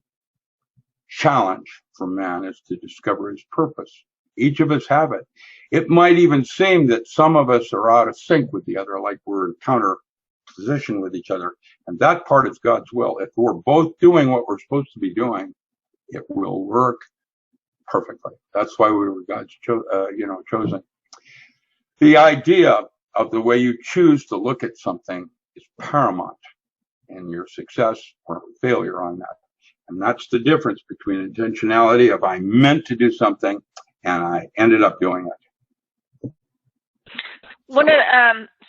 challenge for man, is to discover his purpose. Each of us have it. It might even seem that some of us are out of sync with the other, like we're in counter position with each other. And that part is God's will. If we're both doing what we're supposed to be doing, it will work perfectly. That's why we were God's chosen. The idea of the way you choose to look at something is paramount in your success or failure on that. And that's the difference between intentionality of I meant to do something and I ended up doing it.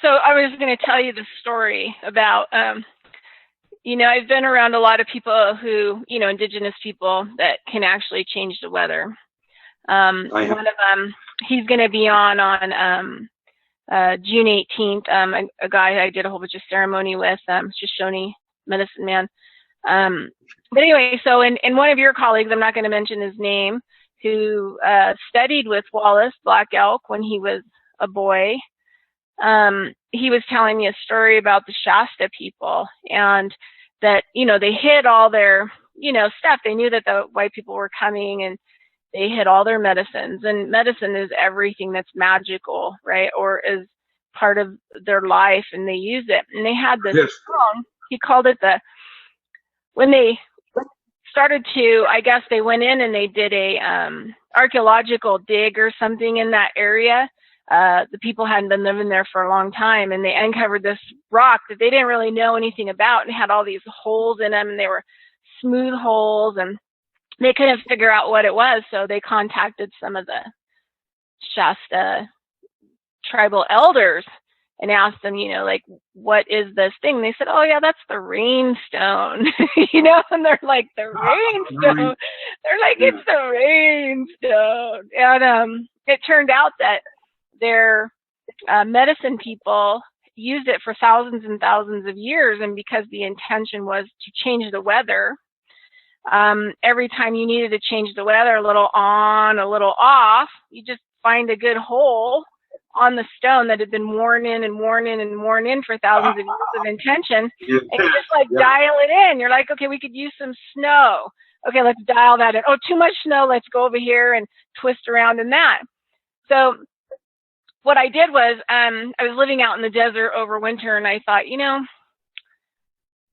So I was going to tell you the story about, I've been around a lot of people who, indigenous people that can actually change the weather. One of them, he's going to be on June 18th, a guy I did a whole bunch of ceremony with, Shoshone medicine man. But anyway, so in one of your colleagues, I'm not going to mention his name, who studied with Wallace Black Elk when he was a boy, he was telling me a story about the Shasta people, and that, they hid all their, stuff. They knew that the white people were coming, and they hid all their medicines. And medicine is everything that's magical, right? Or is part of their life, and they use it. And they had this song, he called it when they started to, I guess they went in and they did a archaeological dig or something in that area. The people hadn't been living there for a long time, and they uncovered this rock that they didn't really know anything about, and had all these holes in them, and they were smooth holes, and they couldn't figure out what it was. So they contacted some of the Shasta tribal elders and asked them, what is this thing? And they said, oh yeah, that's the rainstone, and they're like, the rainstone. They're like, it's the rainstone. And it turned out that their medicine people used it for thousands and thousands of years, and because the intention was to change the weather, every time you needed to change the weather, a little on, a little off, you just find a good hole on the stone that had been worn in and worn in and worn in for thousands of years of intention, and you just dial it in. You're like, okay, we could use some snow. Okay, let's dial that in. Oh, too much snow. Let's go over here and twist around in that. So what I did was, I was living out in the desert over winter, and I thought,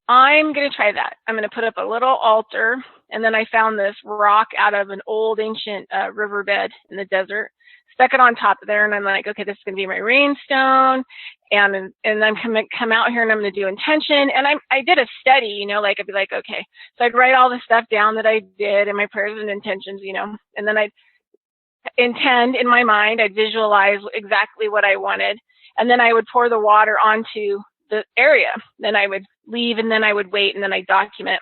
I'm going to try that. I'm going to put up a little altar, and then I found this rock out of an old ancient riverbed in the desert, stuck it on top of there, and I'm like, okay, this is going to be my rainstone, and I'm going to come out here and I'm going to do intention. And I did a study, like I'd be like, okay, so I'd write all the stuff down that I did and my prayers and intentions, and then I'd intend in my mind, I'd visualize exactly what I wanted, and then I would pour the water onto the area. Then I would leave, and then I would wait, and then I document.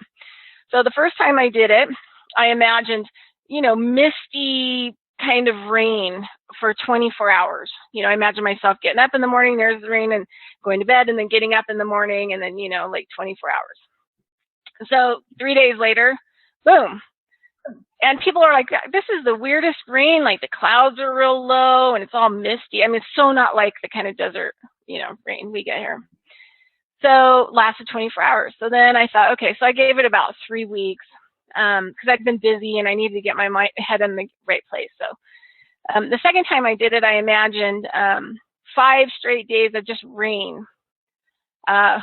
So the first time I did it, I imagined, misty kind of rain for 24 hours. I imagine myself getting up in the morning, there's the rain, and going to bed, and then getting up in the morning, and then, like 24 hours. So 3 days later, boom. and people are like, this is the weirdest rain. Like the clouds are real low and it's all misty. I mean, it's so not like the kind of desert, rain we get here. So lasted 24 hours. So then I thought, okay, so I gave it about 3 weeks because I'd been busy and I needed to get my head in the right place. So the second time I did it, I imagined 5 straight days of just rain.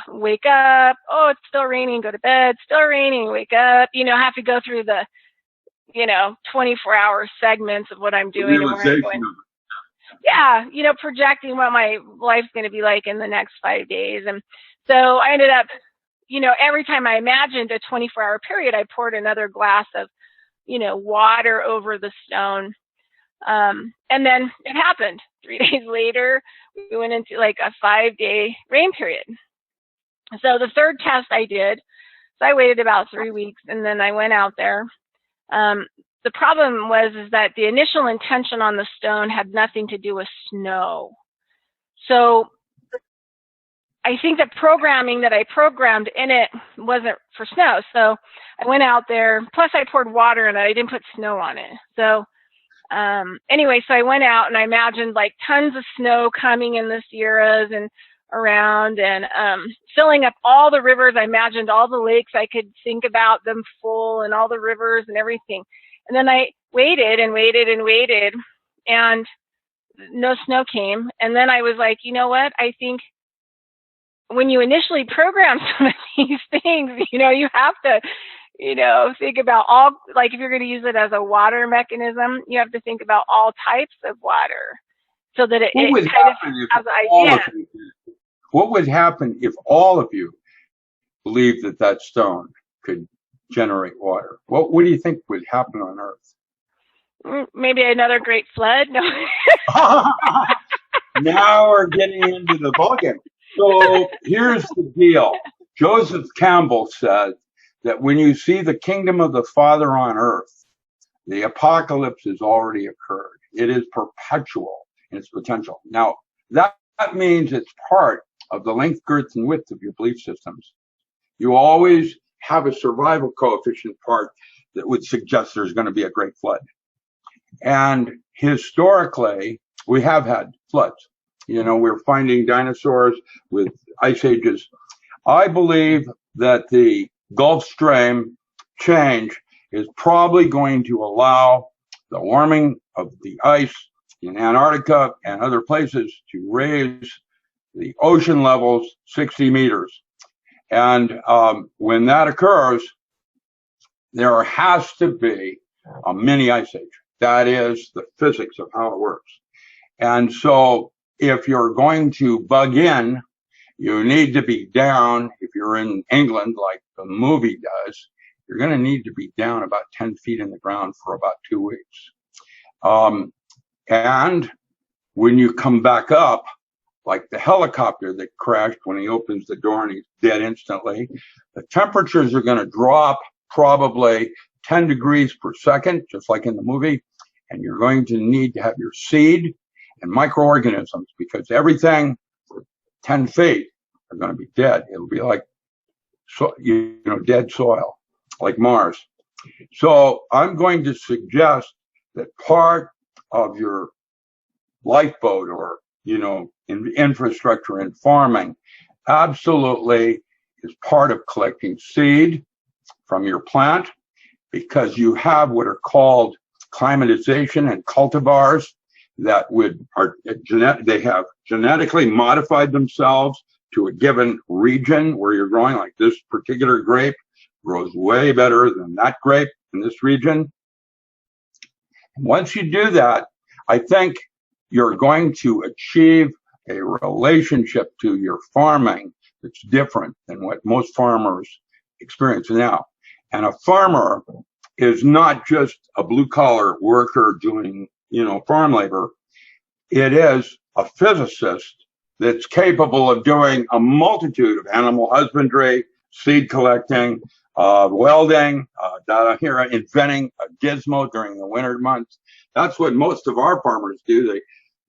Wake up, oh, it's still raining, go to bed, still raining, wake up, have to go through the, 24-hour segments of what I'm doing. And where I'm going. Yeah, projecting what my life's going to be like in the next 5 days. And so I ended up, every time I imagined a 24-hour period, I poured another glass of, water over the stone. And then it happened. 3 days later, we went into like a 5-day rain period. So the third test I did, so I waited about 3 weeks and then I went out there. The problem was that the initial intention on the stone had nothing to do with snow. So I think the programming that I programmed in it wasn't for snow. So I went out there, plus I poured water in it. I didn't put snow on it. So anyway, so I went out and I imagined like tons of snow coming in the Sierras and around and filling up all the rivers. I imagined all the lakes. I could think about them full and all the rivers and everything. And then I waited and waited and waited and no snow came. And then I was like, you know what? I think when you initially program some of these things, you have to, think about all, like if you're going to use it as a water mechanism, you have to think about all types of water so that it kind of has an idea. What would happen if all of you believed that stone could generate water? What do you think would happen on Earth? Maybe another great flood? No. Now we're getting into the ballgame. So here's the deal. Joseph Campbell said that when you see the kingdom of the Father on earth, the apocalypse has already occurred. It is perpetual in its potential. Now, that means it's part of the length, girth, and width of your belief systems. You always have a survival coefficient part that would suggest there's going to be a great flood. And historically, we have had floods. We're finding dinosaurs with ice ages. I believe that the Gulf Stream change is probably going to allow the warming of the ice in Antarctica and other places to raise the ocean levels 60 meters. And when that occurs, there has to be a mini ice age. That is the physics of how it works. And so if you're going to bug in, you need to be down. If you're in England, like the movie does, you're going to need to be down about 10 feet in the ground for about 2 weeks. And when you come back up, like the helicopter that crashed, when he opens the door and he's dead instantly, the temperatures are going to drop probably 10 degrees per second, just like in the movie. And you're going to need to have your seed and microorganisms, because everything for 10 feet are going to be dead. It'll be like, dead soil, like Mars. So I'm going to suggest that part of your lifeboat or, in infrastructure and farming absolutely is part of collecting seed from your plant, because you have what are called climatization and cultivars that they have genetically modified themselves to a given region where you're growing. Like this particular grape grows way better than that grape in this region. Once you do that, I think you're going to achieve a relationship to your farming that's different than what most farmers experience now. And a farmer is not just a blue-collar worker doing, farm labor. It is a physicist that's capable of doing a multitude of animal husbandry, seed collecting, welding, inventing a gizmo during the winter months. That's what most of our farmers do.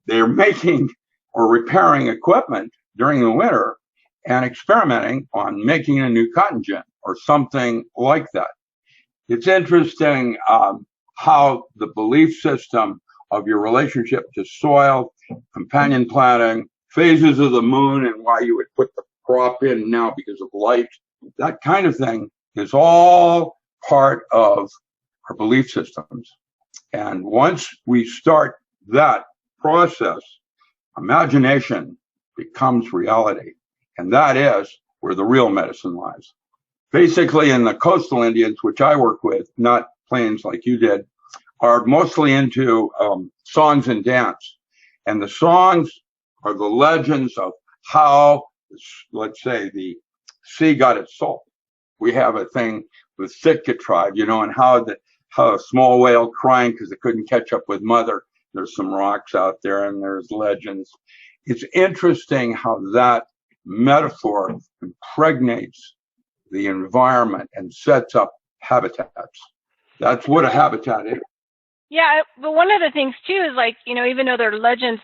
They're making or repairing equipment during the winter and experimenting on making a new cotton gin or something like that. It's interesting. how the belief system of your relationship to soil, companion planting, phases of the moon, and why you would put the crop in now because of light, that kind of thing is all part of our belief systems. And once we start that process, imagination becomes reality. And that is where the real medicine lies. Basically, in the coastal Indians, which I work with, not plains like you did, are mostly into songs and dance. And the songs are the legends of how, let's say, the sea got its salt. We have a thing with Sitka tribe, and how a small whale crying because it couldn't catch up with mother. There's some rocks out there and there's legends. It's interesting how that metaphor impregnates the environment and sets up habitats. That's what a habitat is. Yeah, but one of the things too is even though they're legends,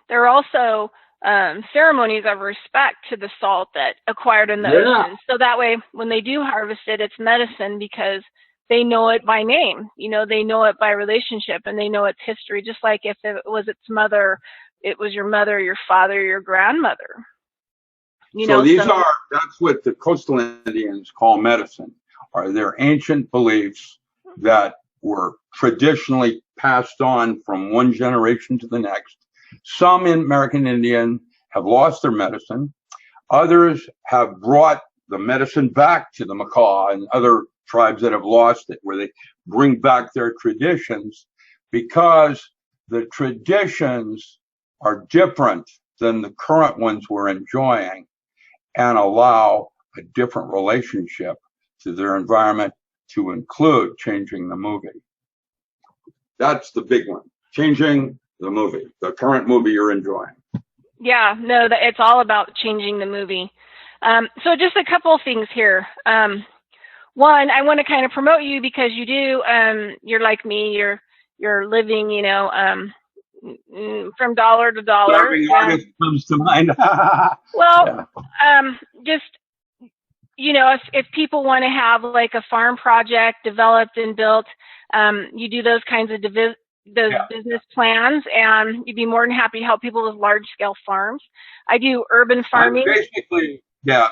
there are also ceremonies of respect to the salt that acquired in the ocean. So that way, when they do harvest it, it's medicine because they know it by name. They know it by relationship, and they know its history. Just like if it was its mother, it was your mother, your father, your grandmother. That's what the coastal Indians call medicine, are their ancient beliefs that were traditionally passed on from one generation to the next. Some American Indian have lost their medicine. Others have brought the medicine back to the Makah and other tribes that have lost it, where they bring back their traditions, because the traditions are different than the current ones we're enjoying, and allow a different relationship to their environment, to include changing the movie. That's the big one, changing the movie, the current movie you're enjoying. Yeah, no, it's all about changing the movie. So just a couple of things here. One, I want to kind of promote you because you do, you're like me, you're living, from dollar to dollar. Every artist comes to mind. Well, just, if people want to have like a farm project developed and built, you do those kinds of business plans, and you'd be more than happy to help people with large scale farms. I do urban farming.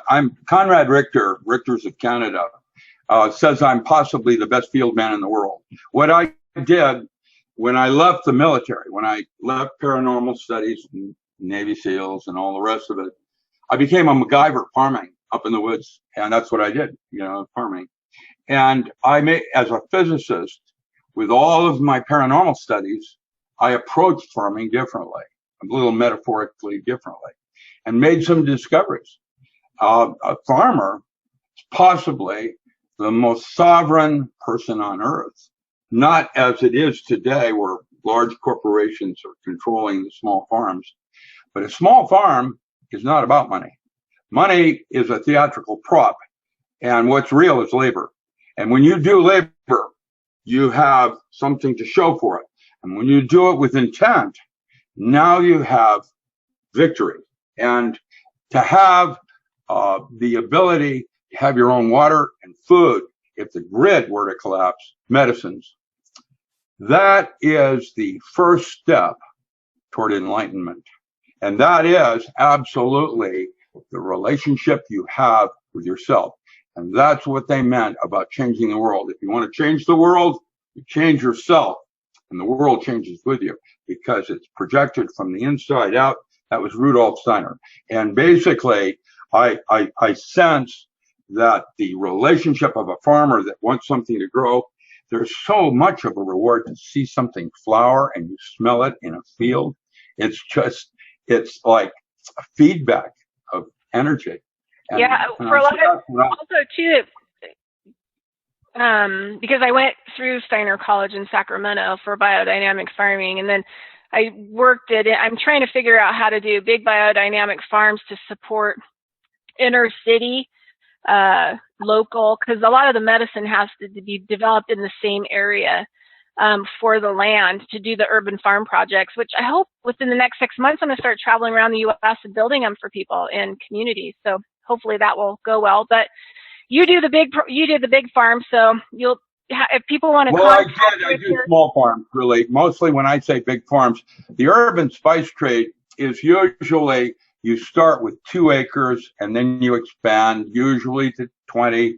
I'm Conrad Richter, Richters of Canada, says I'm possibly the best field man in the world. What I did when I left the military, when I left paranormal studies and Navy SEALs and all the rest of it, I became a MacGyver farming up in the woods. And that's what I did, farming. And as a physicist, with all of my paranormal studies, I approached farming differently, a little metaphorically differently, and made some discoveries. A farmer is possibly the most sovereign person on earth, not as it is today where large corporations are controlling the small farms. But a small farm is not about money. Money is a theatrical prop, and what's real is labor. And when you do labor, you have something to show for it. And when you do it with intent, now you have victory. And to have the ability to have your own water and food, if the grid were to collapse, medicines, that is the first step toward enlightenment. And that is absolutely the relationship you have with yourself. And that's what they meant about changing the world. If you want to change the world, you change yourself, and the world changes with you, because it's projected from the inside out. That was Rudolf Steiner. And basically, I sense that the relationship of a farmer that wants something to grow, there's so much of a reward to see something flower and you smell it in a field. It's like a feedback of energy. And, for a lot of, also too, because I went through Steiner College in Sacramento for biodynamic farming, and then I worked at it. I'm trying to figure out how to do big biodynamic farms to support inner city, local, because a lot of the medicine has to be developed in the same area for the land to do the urban farm projects, which I hope within the next 6 months I'm going to start traveling around the U.S. and building them for people in communities. So hopefully that will go well. But you did the big farm, so if people want to Well, contact I do Richard. small farms, really. Mostly when I say big farms, the urban spice trade is usually you start with 2 acres and then you expand, usually to 20.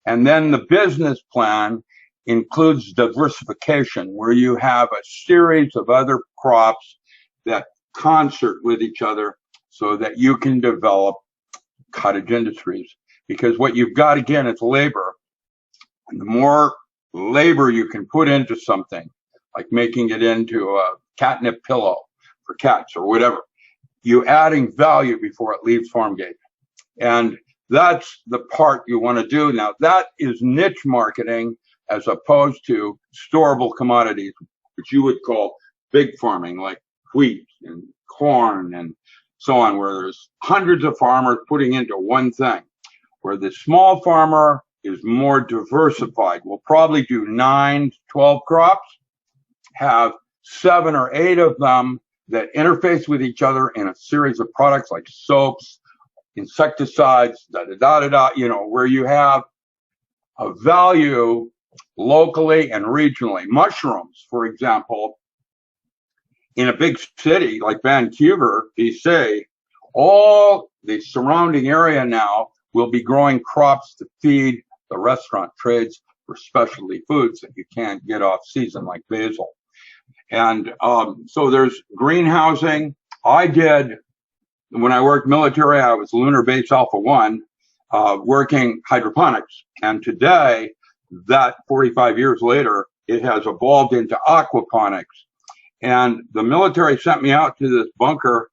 And then the business plan includes diversification, where you have a series of other crops that concert with each other so that you can develop cottage industries. Because what you've got, again, is labor. And the more labor you can put into something, like making it into a catnip pillow for cats or whatever, you're adding value before it leaves farm gate. And that's the part you want to do. Now, that is niche marketing as opposed to storable commodities, which you would call big farming, like wheat and corn and so on, where there's hundreds of farmers putting into one thing, where the small farmer is more diversified. We'll probably do 9 to 12 crops, have 7 or 8 of them that interface with each other in a series of products like soaps, insecticides, where you have a value locally and regionally. Mushrooms, for example, in a big city like Vancouver, BC, all the surrounding area now will be growing crops to feed the restaurant trades for specialty foods that you can't get off season, like basil. And so there's greenhousing. When I worked military, I was Lunar Base Alpha 1, working hydroponics. And today, that 45 years later, it has evolved into aquaponics. And the military sent me out to this bunker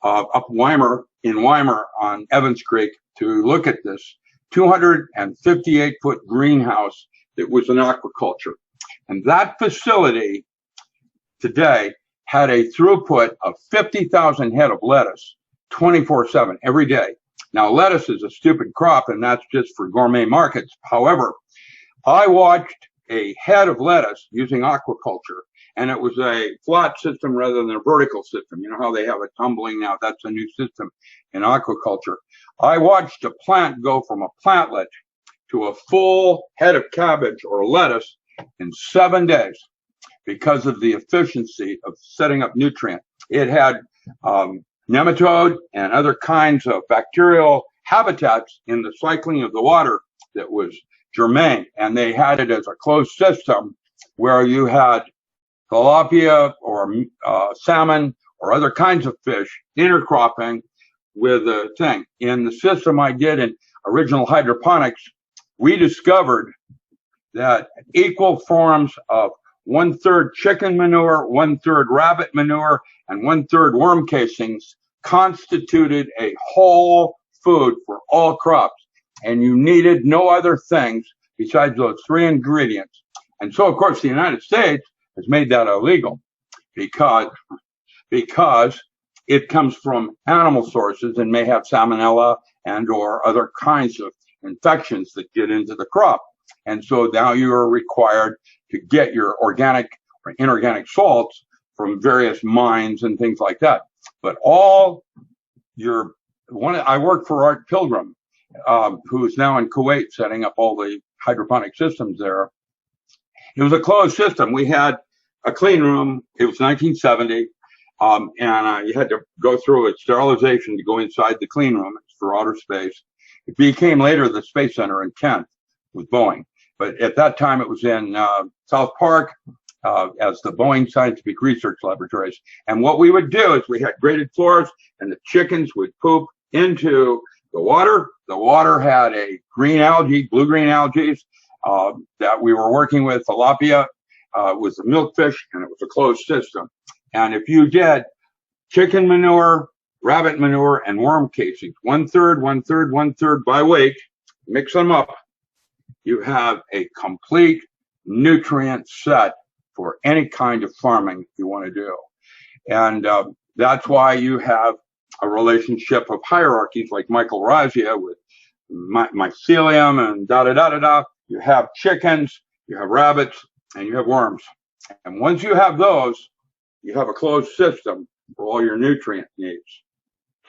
up in Weimar on Evans Creek to look at this 258-foot greenhouse that was an aquaculture. And that facility today had a throughput of 50,000 head of lettuce 24/7 every day. Now, lettuce is a stupid crop, and that's just for gourmet markets. However, I watched a head of lettuce using aquaculture, and it was a flat system rather than a vertical system. You know how they have it tumbling now? That's a new system in aquaculture. I watched a plant go from a plantlet to a full head of cabbage or lettuce in 7 days because of the efficiency of setting up nutrients. It had nematode and other kinds of bacterial habitats in the cycling of the water that was germane, and they had it as a closed system where you had tilapia or salmon or other kinds of fish intercropping with a thing. In the system I did in original hydroponics, we discovered that equal forms of 1/3 chicken manure, 1/3 rabbit manure, and 1/3 worm casings constituted a whole food for all crops. And you needed no other things besides those 3 ingredients. And so, of course, the United States has made that illegal because it comes from animal sources and may have salmonella and or other kinds of infections that get into the crop. And so now you are required to get your organic or inorganic salts from various mines and things like that. But I worked for Art Pilgrim, who is now in Kuwait setting up all the hydroponic systems there. It was a closed system. We had a clean room. It was 1970. And you had to go through a sterilization to go inside the clean room. It's for outer space. It became later the Space Center in Kent with Boeing. But at that time, it was in South Park as the Boeing Scientific Research Laboratories. And what we would do is we had graded floors, and the chickens would poop into the water. The water had a green algae, blue-green algae that we were working with. Tilapia was the milkfish, and it was a closed system. And if you did chicken manure, rabbit manure, and worm casings, 1/3, 1/3, 1/3 by weight, mix them up, you have a complete nutrient set for any kind of farming you want to do. And that's why you have a relationship of hierarchies like mycorrhizae with mycelium and da-da-da-da-da. You have chickens, you have rabbits, and you have worms. And once you have those, you have a closed system for all your nutrient needs.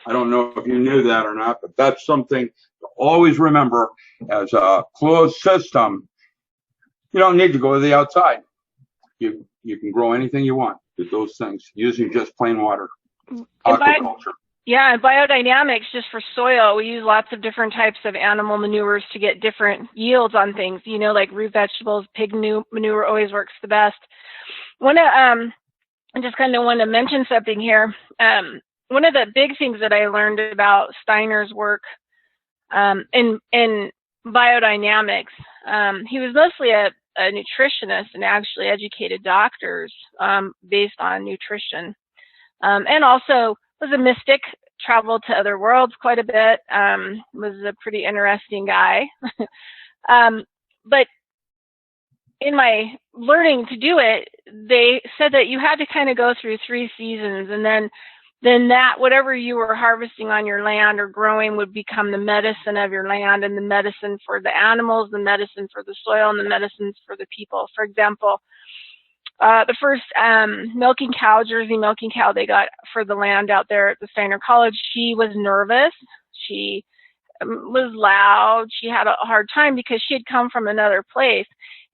I don't know if you knew that or not, but that's something to always remember. As a closed system, You don't need to go to the outside. You can grow anything you want with those things using just plain water. Aquaculture. And biodynamics, just for soil, we use lots of different types of animal manures to get different yields on things. Like root vegetables, pig manure always works the best. I just kind of want to mention something here. One of the big things that I learned about Steiner's work in biodynamics, he was mostly a nutritionist and actually educated doctors based on nutrition, and also was a mystic, traveled to other worlds quite a bit, was a pretty interesting guy. But in my learning to do it, they said that you had to kind of go through 3 seasons, and then that whatever you were harvesting on your land or growing would become the medicine of your land, and the medicine for the animals, the medicine for the soil, and the medicines for the people. For example, the first milking cow, Jersey milking cow they got for the land out there at the Steiner College, she was nervous. She was loud. She had a hard time because she had come from another place,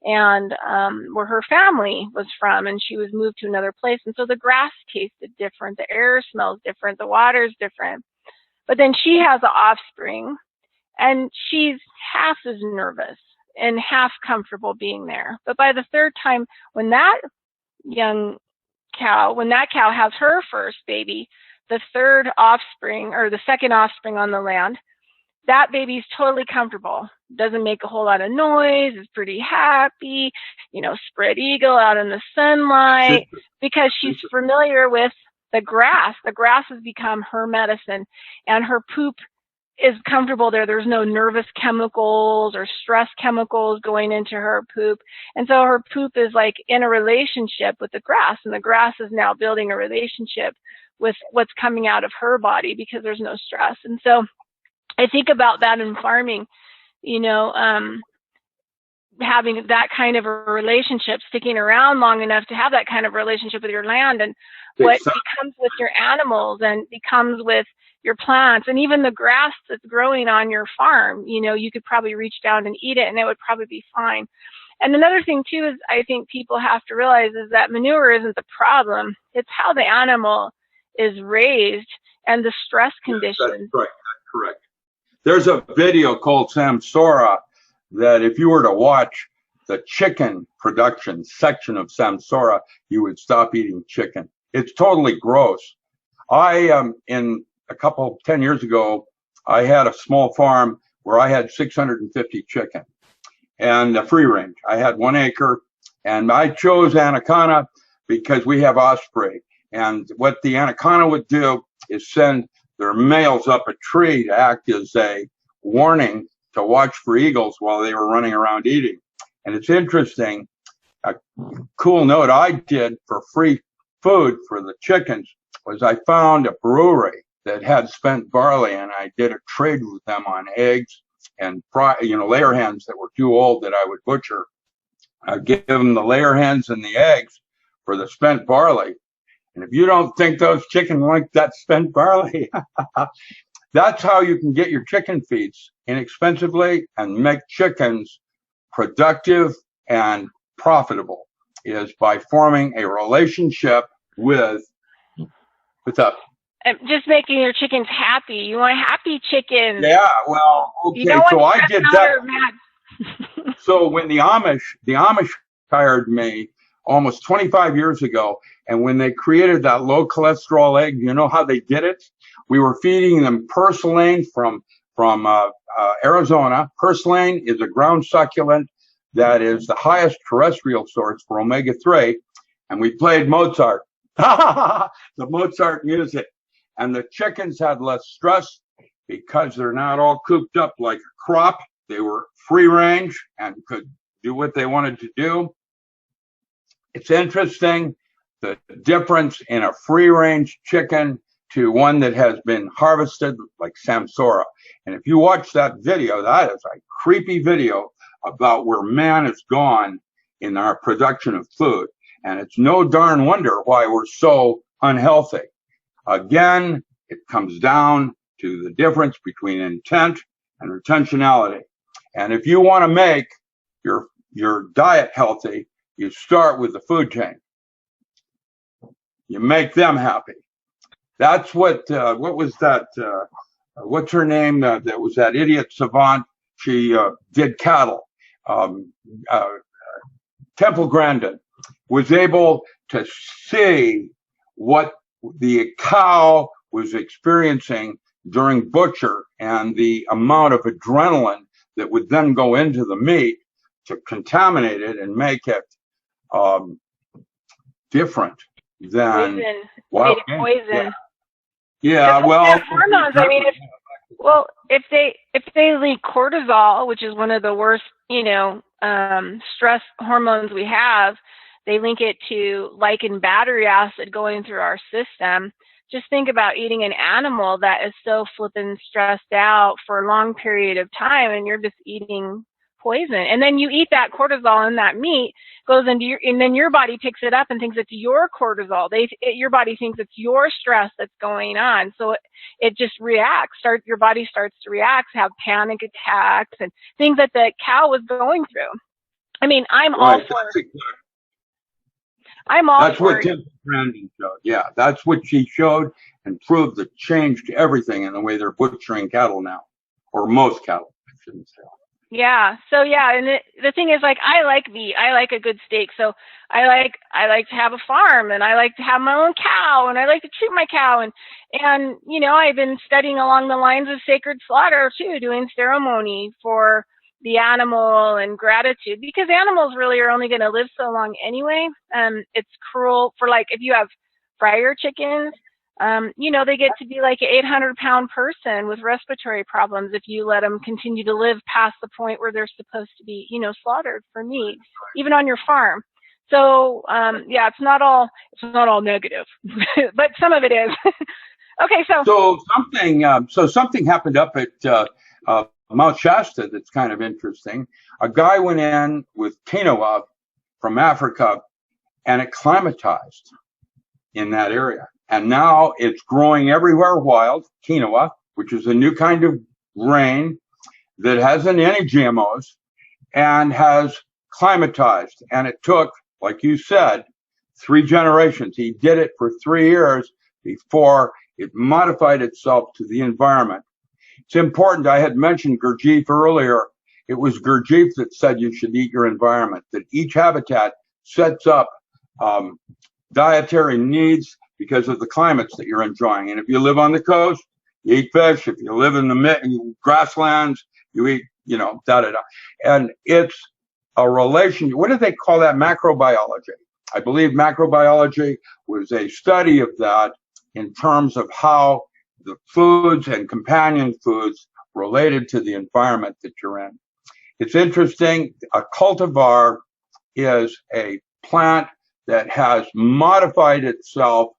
and where her family was from, and she was moved to another place. And so the grass tasted different, the air smells different, the water's different. But then she has an offspring, and she's half as nervous and half comfortable being there. But by the 3rd time, when that cow has her first baby, the 3rd offspring, or the 2nd offspring on the land, that baby's totally comfortable, doesn't make a whole lot of noise, is pretty happy, spread eagle out in the sunlight, because she's familiar with the grass. The grass has become her medicine, and her poop is comfortable there. There's no nervous chemicals or stress chemicals going into her poop. And so her poop is like in a relationship with the grass, and the grass is now building a relationship with what's coming out of her body because there's no stress. And so I think about that in farming, having that kind of a relationship, sticking around long enough to have that kind of relationship with your land, and what becomes with your animals and becomes with your plants, and even the grass that's growing on your farm. You could probably reach down and eat it, and it would probably be fine. And another thing too is I think people have to realize is that manure isn't the problem. It's how the animal is raised and the stress conditions. That's right. That's correct. There's a video called Samsara that if you were to watch the chicken production section of Samsara, you would stop eating chicken. It's totally gross. In 10 years ago, I had a small farm where I had 650 chicken and a free range. I had 1 acre, and I chose Anaconda because we have osprey. And what the Anaconda would do is send their males up a tree to act as a warning to watch for eagles while they were running around eating. And it's interesting, a cool note I did for free food for the chickens was I found a brewery that had spent barley, and I did a trade with them on eggs and layer hens that were too old that I would butcher. I'd give them the layer hens and the eggs for the spent barley. And if you don't think those chickens like that spent barley, that's how you can get your chicken feeds inexpensively and make chickens productive and profitable, is by forming a relationship with just making your chickens happy. You want happy chickens. Yeah, well, okay. So I did that. So when the Amish hired me almost 25 years ago, and when they created that low cholesterol egg, you know how they did it? We were feeding them purslane from Arizona. Purslane is a ground succulent that is the highest terrestrial source for omega-3, and we played Mozart, the Mozart music. And the chickens had less stress because they're not all cooped up like a crop. They were free range and could do what they wanted to do. It's interesting, the difference in a free range chicken to one that has been harvested like Samsara. And if you watch that video, that is a creepy video about where man has gone in our production of food. And it's no darn wonder why we're so unhealthy. Again, it comes down to the difference between intent and retentionality. And if you want to make your your diet healthy, you start with the food chain. You make them happy. That's what was that? What's her name? That was that idiot savant. She did cattle. Temple Grandin was able to see what the cow was experiencing during butcher and the amount of adrenaline that would then go into the meat to contaminate it and make it different than poison. wild Poison. Yeah, well, hormones. I mean, if they leak cortisol, which is one of the worst, stress hormones we have, they link it to lichen battery acid going through our system. Just think about eating an animal that is so flippin' stressed out for a long period of time, and you're just eating poison. And then you eat that cortisol, and that meat goes into and then your body picks it up and thinks it's your cortisol. Your body thinks it's your stress that's going on. So it just reacts. Your body starts to react, have panic attacks and things that the cow was going through. I mean, I'm all for That's what Temple Grandin showed. Yeah, that's what she showed and proved the change to everything in the way they're butchering cattle now, or most cattle, I shouldn't say. Yeah. So yeah, and the thing is, like, I like meat. I like a good steak. So I like to have a farm, and I like to have my own cow, and I like to treat my cow, and I've been studying along the lines of sacred slaughter too, doing ceremony for the animal and gratitude, because animals really are only going to live so long anyway. It's cruel for, like, if you have fryer chickens, they get to be like an 800-pound person with respiratory problems if you let them continue to live past the point where they're supposed to be, slaughtered for meat, even on your farm. So, it's not all negative, but some of it is. Okay, so something happened up at Mount Shasta that's kind of interesting. A guy went in with quinoa from Africa, and it climatized in that area. And now it's growing everywhere wild, quinoa, which is a new kind of grain that hasn't any GMOs and has climatized. And it took, like you said, 3 generations. He did it for 3 years before it modified itself to the environment. It's important. I had mentioned Gurdjieff earlier. It was Gurdjieff that said you should eat your environment, that each habitat sets up dietary needs because of the climates that you're enjoying. And if you live on the coast, you eat fish. If you live in the grasslands, you eat, da-da-da. And it's a relation. What do they call that? Macrobiology. I believe macrobiology was a study of that in terms of how the foods and companion foods related to the environment that you're in. It's interesting. A cultivar is a plant that has modified itself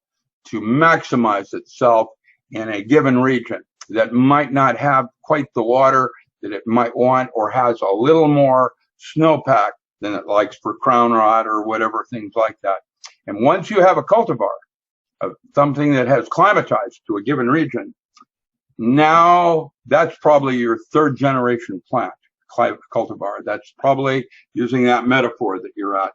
to maximize itself in a given region that might not have quite the water that it might want, or has a little more snowpack than it likes for crown rot or whatever, things like that. And once you have a cultivar of something that has climatized to a given region, now that's probably your 3rd generation plant, cultivar. That's probably using that metaphor that you're at.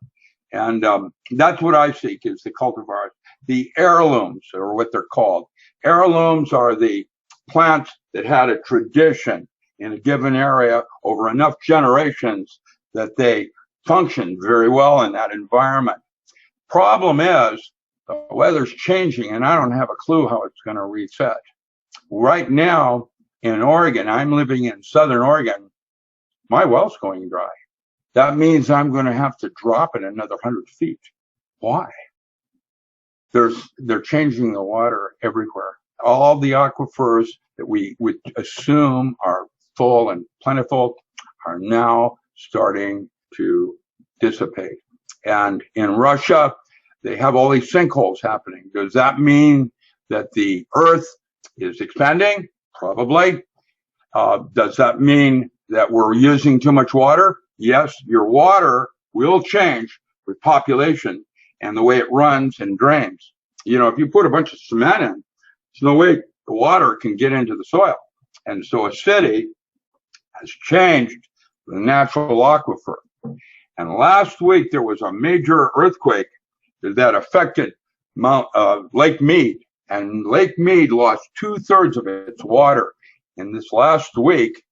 And that's what I seek, is the cultivars. The heirlooms are what they're called. Heirlooms are the plants that had a tradition in a given area over enough generations that they functioned very well in that environment. Problem is, the weather's changing, and I don't have a clue how it's going to reset. Right now in Oregon, I'm living in Southern Oregon, my well's going dry. That means I'm going to have to drop it another 100 feet. Why? They're changing the water everywhere. All the aquifers that we would assume are full and plentiful are now starting to dissipate. And in Russia, they have all these sinkholes happening. Does that mean that the earth is expanding? Probably. Does that mean that we're using too much water? Yes, your water will change with population and the way it runs and drains. If you put a bunch of cement in, there's no way the water can get into the soil. And so a city has changed the natural aquifer. And last week there was a major earthquake that affected Lake Mead, and Lake Mead lost 2/3 of its water in this last week.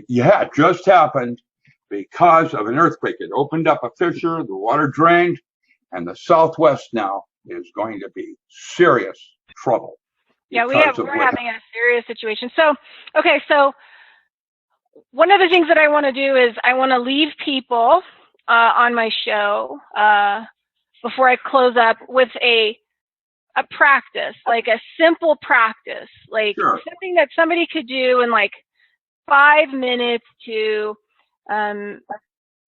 Yeah, it just happened because of an earthquake. It opened up a fissure, the water drained, and the Southwest now is going to be serious trouble. Yeah, we're having a serious situation. So, okay, so one of the things that I want to do is I want to leave people on my show before I close up with a practice, like a simple practice, like something that somebody could do in like 5 minutes to,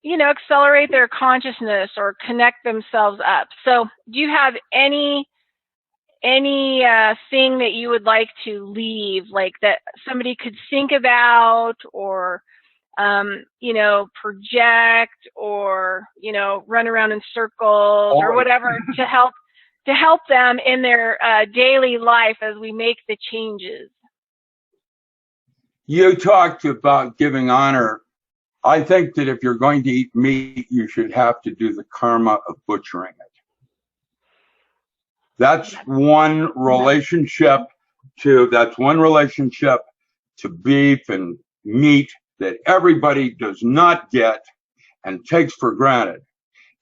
accelerate their consciousness or connect themselves up. So do you have any thing that you would like to leave, like that somebody could think about or, project or, run around in circles or whatever to help them in their daily life as we make the changes? You talked about giving honor. I think that if you're going to eat meat, you should have to do the karma of butchering it. That's one relationship to beef and meat that everybody does not get and takes for granted.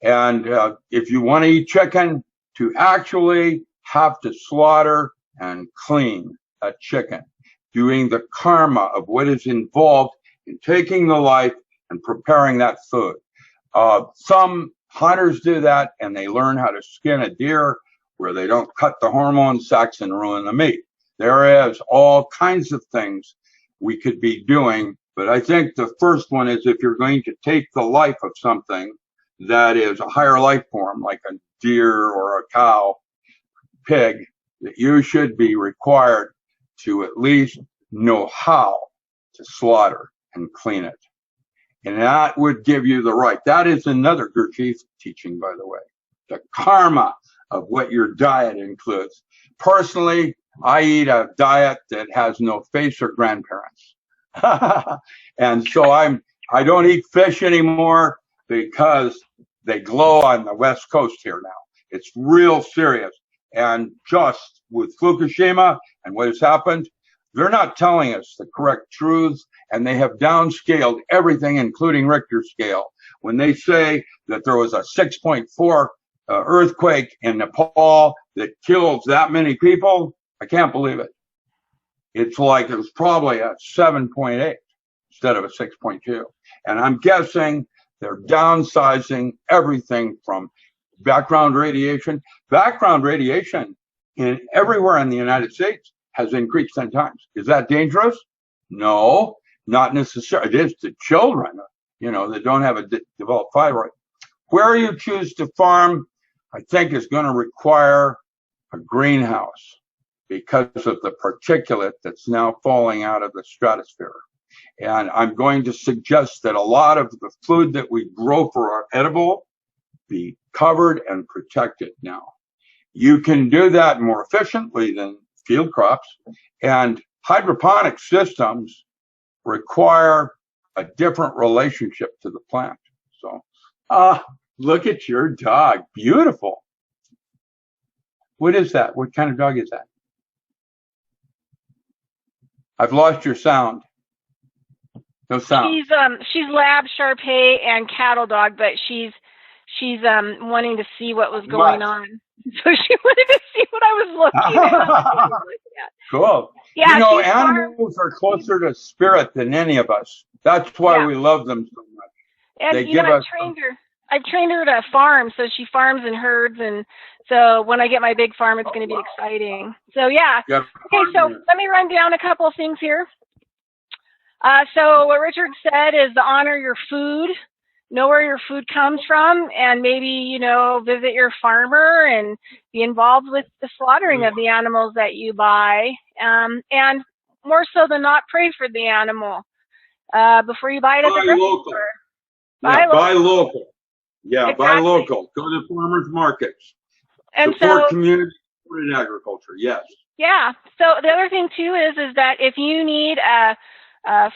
And if you want to eat chicken, to actually have to slaughter and clean a chicken, doing the karma of what is involved in taking the life and preparing that food. Some hunters do that, and they learn how to skin a deer where they don't cut the hormone sacs and ruin the meat. There is all kinds of things we could be doing, but I think the first one is if you're going to take the life of something that is a higher life form, like a deer or a cow, pig, that you should be required to at least know how to slaughter and clean it. And that would give you the right. That is another Gurdjieff teaching, by the way, the karma of what your diet includes. Personally, I eat a diet that has no face or grandparents. And so I don't eat fish anymore because they glow on the West Coast here now. It's real serious. And just with Fukushima and what has happened, they're not telling us the correct truths, and they have downscaled everything, including Richter scale. When they say that there was a 6.4 earthquake in Nepal that killed that many people, I can't believe it. It's like it was probably a 7.8 instead of a 6.2. And I'm guessing they're downsizing everything from background radiation. Background radiation everywhere in the United States has increased 10 times. Is that dangerous? No, not necessarily. It is to children, that don't have a developed thyroid. Where you choose to farm, I think, is going to require a greenhouse because of the particulate that's now falling out of the stratosphere. And I'm going to suggest that a lot of the food that we grow for our edible be covered and protected now. You can do that more efficiently than field crops, and hydroponic systems require a different relationship to the plant. So, look at your dog. Beautiful. What is that? What kind of dog is that? I've lost your sound. No sound. She's Lab, Shar-Pei, and cattle dog, but she's wanting to see what was going on. So she wanted to see what I was looking at. Cool. Yeah, animals are closer to spirit than any of us. That's why we love them so much. And I've trained her to farm, so she farms and herds, and so when I get my big farm, it's going to be exciting. So yeah. Okay, so let me run down a couple of things here. So what Richard said is to honor your food, know where your food comes from, and maybe, visit your farmer and be involved with the slaughtering of the animals that you buy. And more so than not, pray for the animal before you buy it at the grocery store. Buy local. Yeah, exactly. Buy local. Go to farmers markets. And support community and agriculture. Yes. Yeah. So the other thing too is that if you need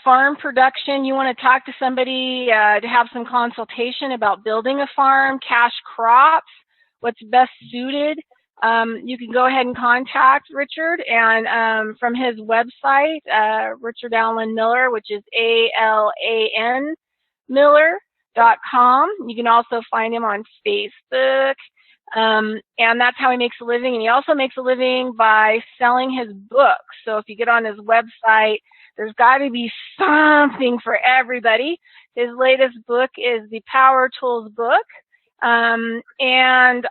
farm production, you want to talk to somebody to have some consultation about building a farm, cash crops, what's best suited, you can go ahead and contact Richard, and from his website, Richard Allen Miller, which is ALAN Miller.com. You can also find him on Facebook, and that's how he makes a living. And he also makes a living by selling his books. So if you get on his website, there's got to be something for everybody. His latest book is the Power Tools book. And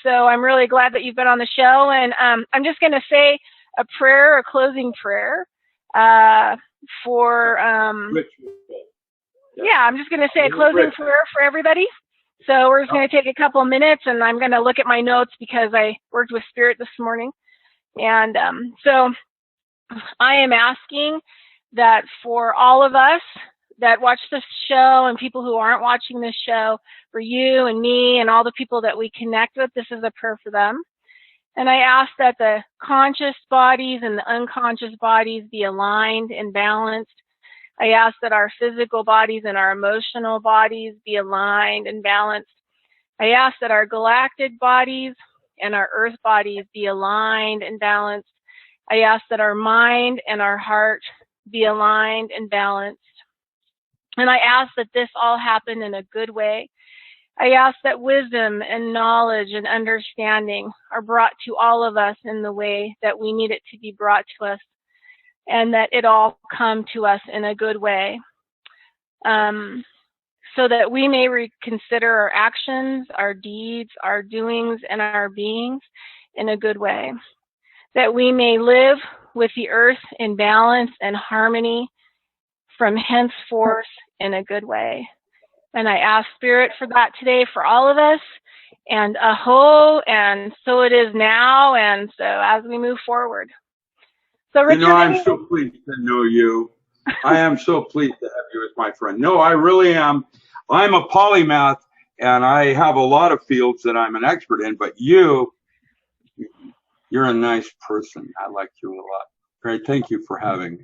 so I'm really glad that you've been on the show. And I'm just going to say a prayer, a closing prayer for, yeah, I'm just going to say a closing prayer for everybody. So we're just going to take a couple of minutes, and I'm going to look at my notes because I worked with Spirit this morning. And so I am asking that for all of us that watch this show and people who aren't watching this show, for you and me and all the people that we connect with, this is a prayer for them. And I ask that the conscious bodies and the unconscious bodies be aligned and balanced. I ask that our physical bodies and our emotional bodies be aligned and balanced. I ask that our galactic bodies and our earth bodies be aligned and balanced. I ask that our mind and our heart be aligned and balanced. And I ask that this all happen in a good way. I ask that wisdom and knowledge and understanding are brought to all of us in the way that we need it to be brought to us, and that it all come to us in a good way, so that we may reconsider our actions, our deeds, our doings, and our beings in a good way, that we may live with the earth in balance and harmony from henceforth in a good way. And I ask Spirit for that today for all of us, and aho, and so it is now, and so as we move forward. So Richard, I'm so pleased to know you. I am so pleased to have you as my friend. No, I really am. I'm a polymath, and I have a lot of fields that I'm an expert in, but you're a nice person. I like you a lot. Great. Thank you for having me.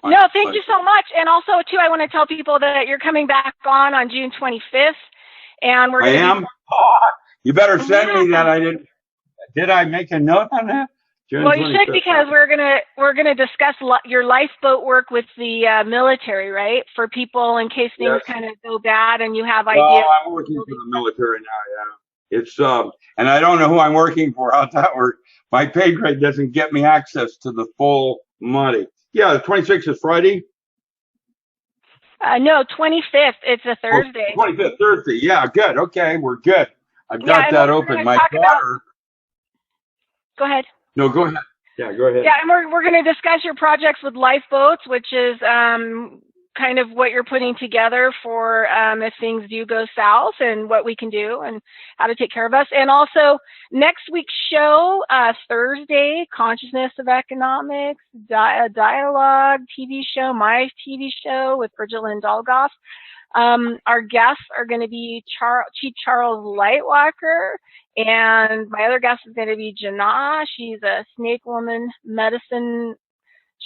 No, thank you so much. And also, too, I want to tell people that you're coming back on June 25th. And we're going to you better send me that. Did I make a note on that? June well, you 25th. should, because we're gonna discuss your lifeboat work with the military, right? For people in case things kind of go bad and you have ideas. Well, I'm working for the military now, yeah. It's and I don't know who I'm working for. How's that work? My pay grade doesn't get me access to the full money. Yeah, the 26th is Friday. No, 25th. It's a Thursday. 25th, Thursday. Yeah, good. Okay, we're good. I've got that open. My daughter. Go ahead. No, go ahead. Yeah, go ahead. Yeah, and we're going to discuss your projects with lifeboats, which is kind of what you're putting together for if things do go south, and what we can do and how to take care of us. And also next week's show, Thursday, Consciousness of Economics, Dialog TV show, my TV show with Bridgette Dolgoff. Our guests are going to be Chief Charles Lightwalker, and my other guest is going to be Jana. She's a snake woman medicine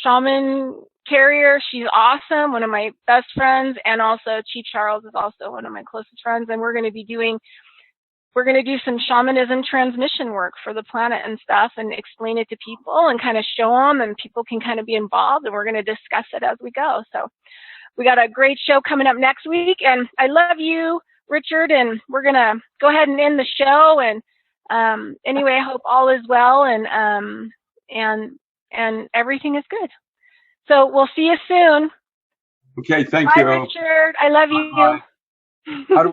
shaman carrier. She's awesome, one of my best friends, and also Chief Charles is also one of my closest friends. And we're going to do some shamanism transmission work for the planet and stuff, and explain it to people and kind of show them, and people can kind of be involved, and we're going to discuss it as we go. So we got a great show coming up next week, and I love you, Richard, and we're going to go ahead and end the show. And anyway, I hope all is well, and everything is good. So we'll see you soon. Okay, thank you. Bye, Richard. I love you. How do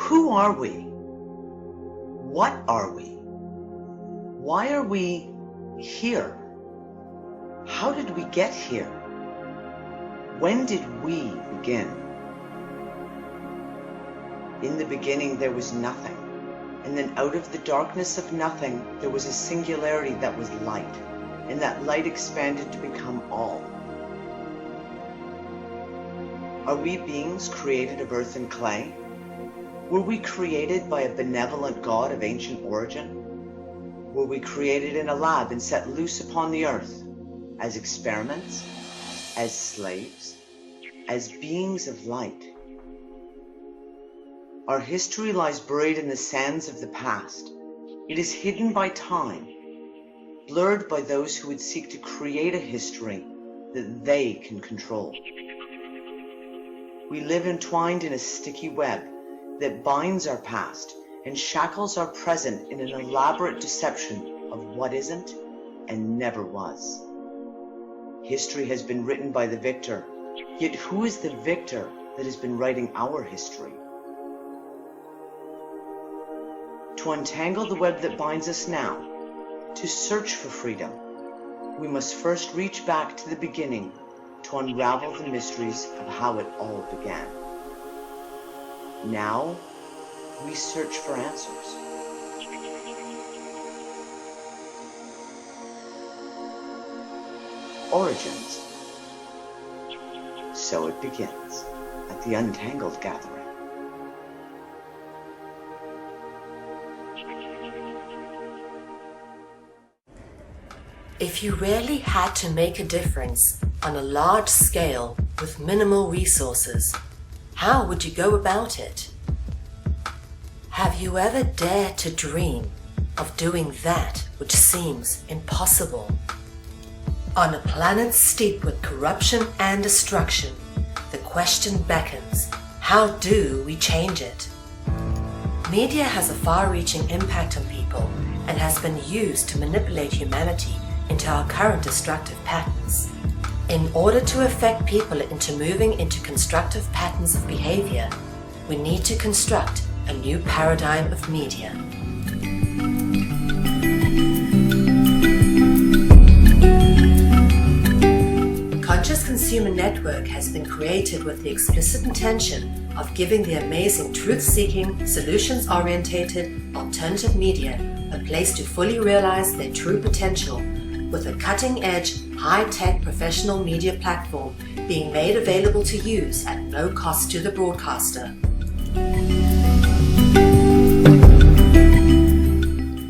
Who are we? What are we? Why are we here? How did we get here? When did we begin? In the beginning, there was nothing. And then out of the darkness of nothing, there was a singularity that was light. And that light expanded to become all. Are we beings created of earth and clay? Were we created by a benevolent God of ancient origin? were we created in a lab and set loose upon the earth as experiments, as slaves, as beings of light. Our history lies buried in the sands of the past. It is hidden by time, blurred by those who would seek to create a history that they can control. We live entwined in a sticky web that binds our past and shackles our present in an elaborate deception of what isn't and never was. History has been written by the victor, yet who is the victor that has been writing our history? To untangle the web that binds us now, to search for freedom, we must first reach back to the beginning to unravel the mysteries of how it all began. Now, we search for answers. Origins. So it begins at the Untangled Gathering. If you really had to make a difference on a large scale with minimal resources, how would you go about it? Have you ever dared to dream of doing that which seems impossible? On a planet steeped with corruption and destruction, the question beckons, how do we change it? Media has a far-reaching impact on people and has been used to manipulate humanity into our current destructive patterns. In order to affect people into moving into constructive patterns of behavior, we need to construct a new paradigm of media. Conscious Consumer Network has been created with the explicit intention of giving the amazing truth-seeking, solutions-orientated, alternative media a place to fully realize their true potential, with a cutting-edge, high-tech professional media platform being made available to use at no cost to the broadcaster.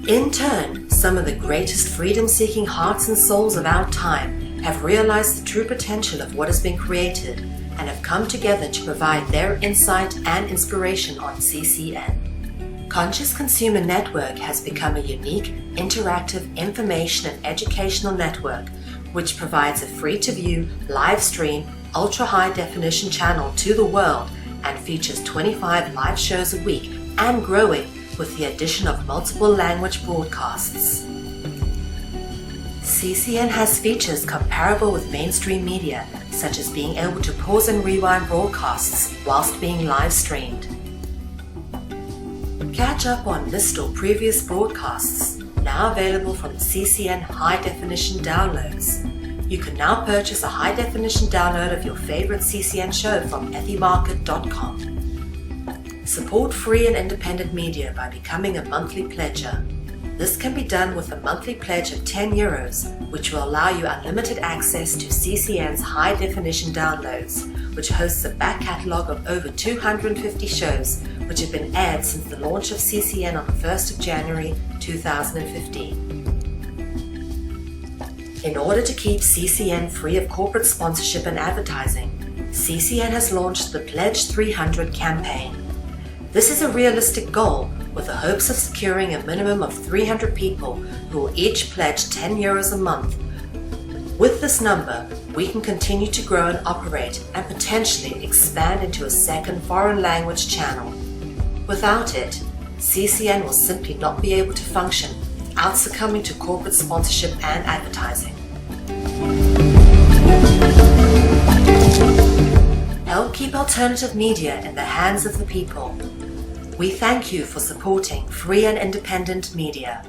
In turn, some of the greatest freedom-seeking hearts and souls of our time have realized the true potential of what has been created and have come together to provide their insight and inspiration on CCN. Conscious Consumer Network has become a unique, interactive information and educational network which provides a free-to-view, live-stream, ultra-high-definition channel to the world and features 25 live shows a week and growing with the addition of multiple language broadcasts. CCN has features comparable with mainstream media, such as being able to pause and rewind broadcasts whilst being live-streamed. Catch up on this or previous broadcasts, now available from CCN High Definition Downloads. You can now purchase a high definition download of your favorite CCN show from ethymarket.com. Support free and independent media by becoming a monthly pledger. This can be done with a monthly pledge of €10, which will allow you unlimited access to CCN's high definition downloads, which hosts a back catalogue of over 250 shows which have been aired since the launch of CCN on the 1st of January 2015. In order to keep CCN free of corporate sponsorship and advertising, CCN has launched the Pledge 300 campaign. This is a realistic goal with the hopes of securing a minimum of 300 people who will each pledge €10 a month. With this number, we can continue to grow and operate and potentially expand into a second foreign language channel. Without it, CCN will simply not be able to function without succumbing to corporate sponsorship and advertising. Help keep alternative media in the hands of the people. We thank you for supporting free and independent media.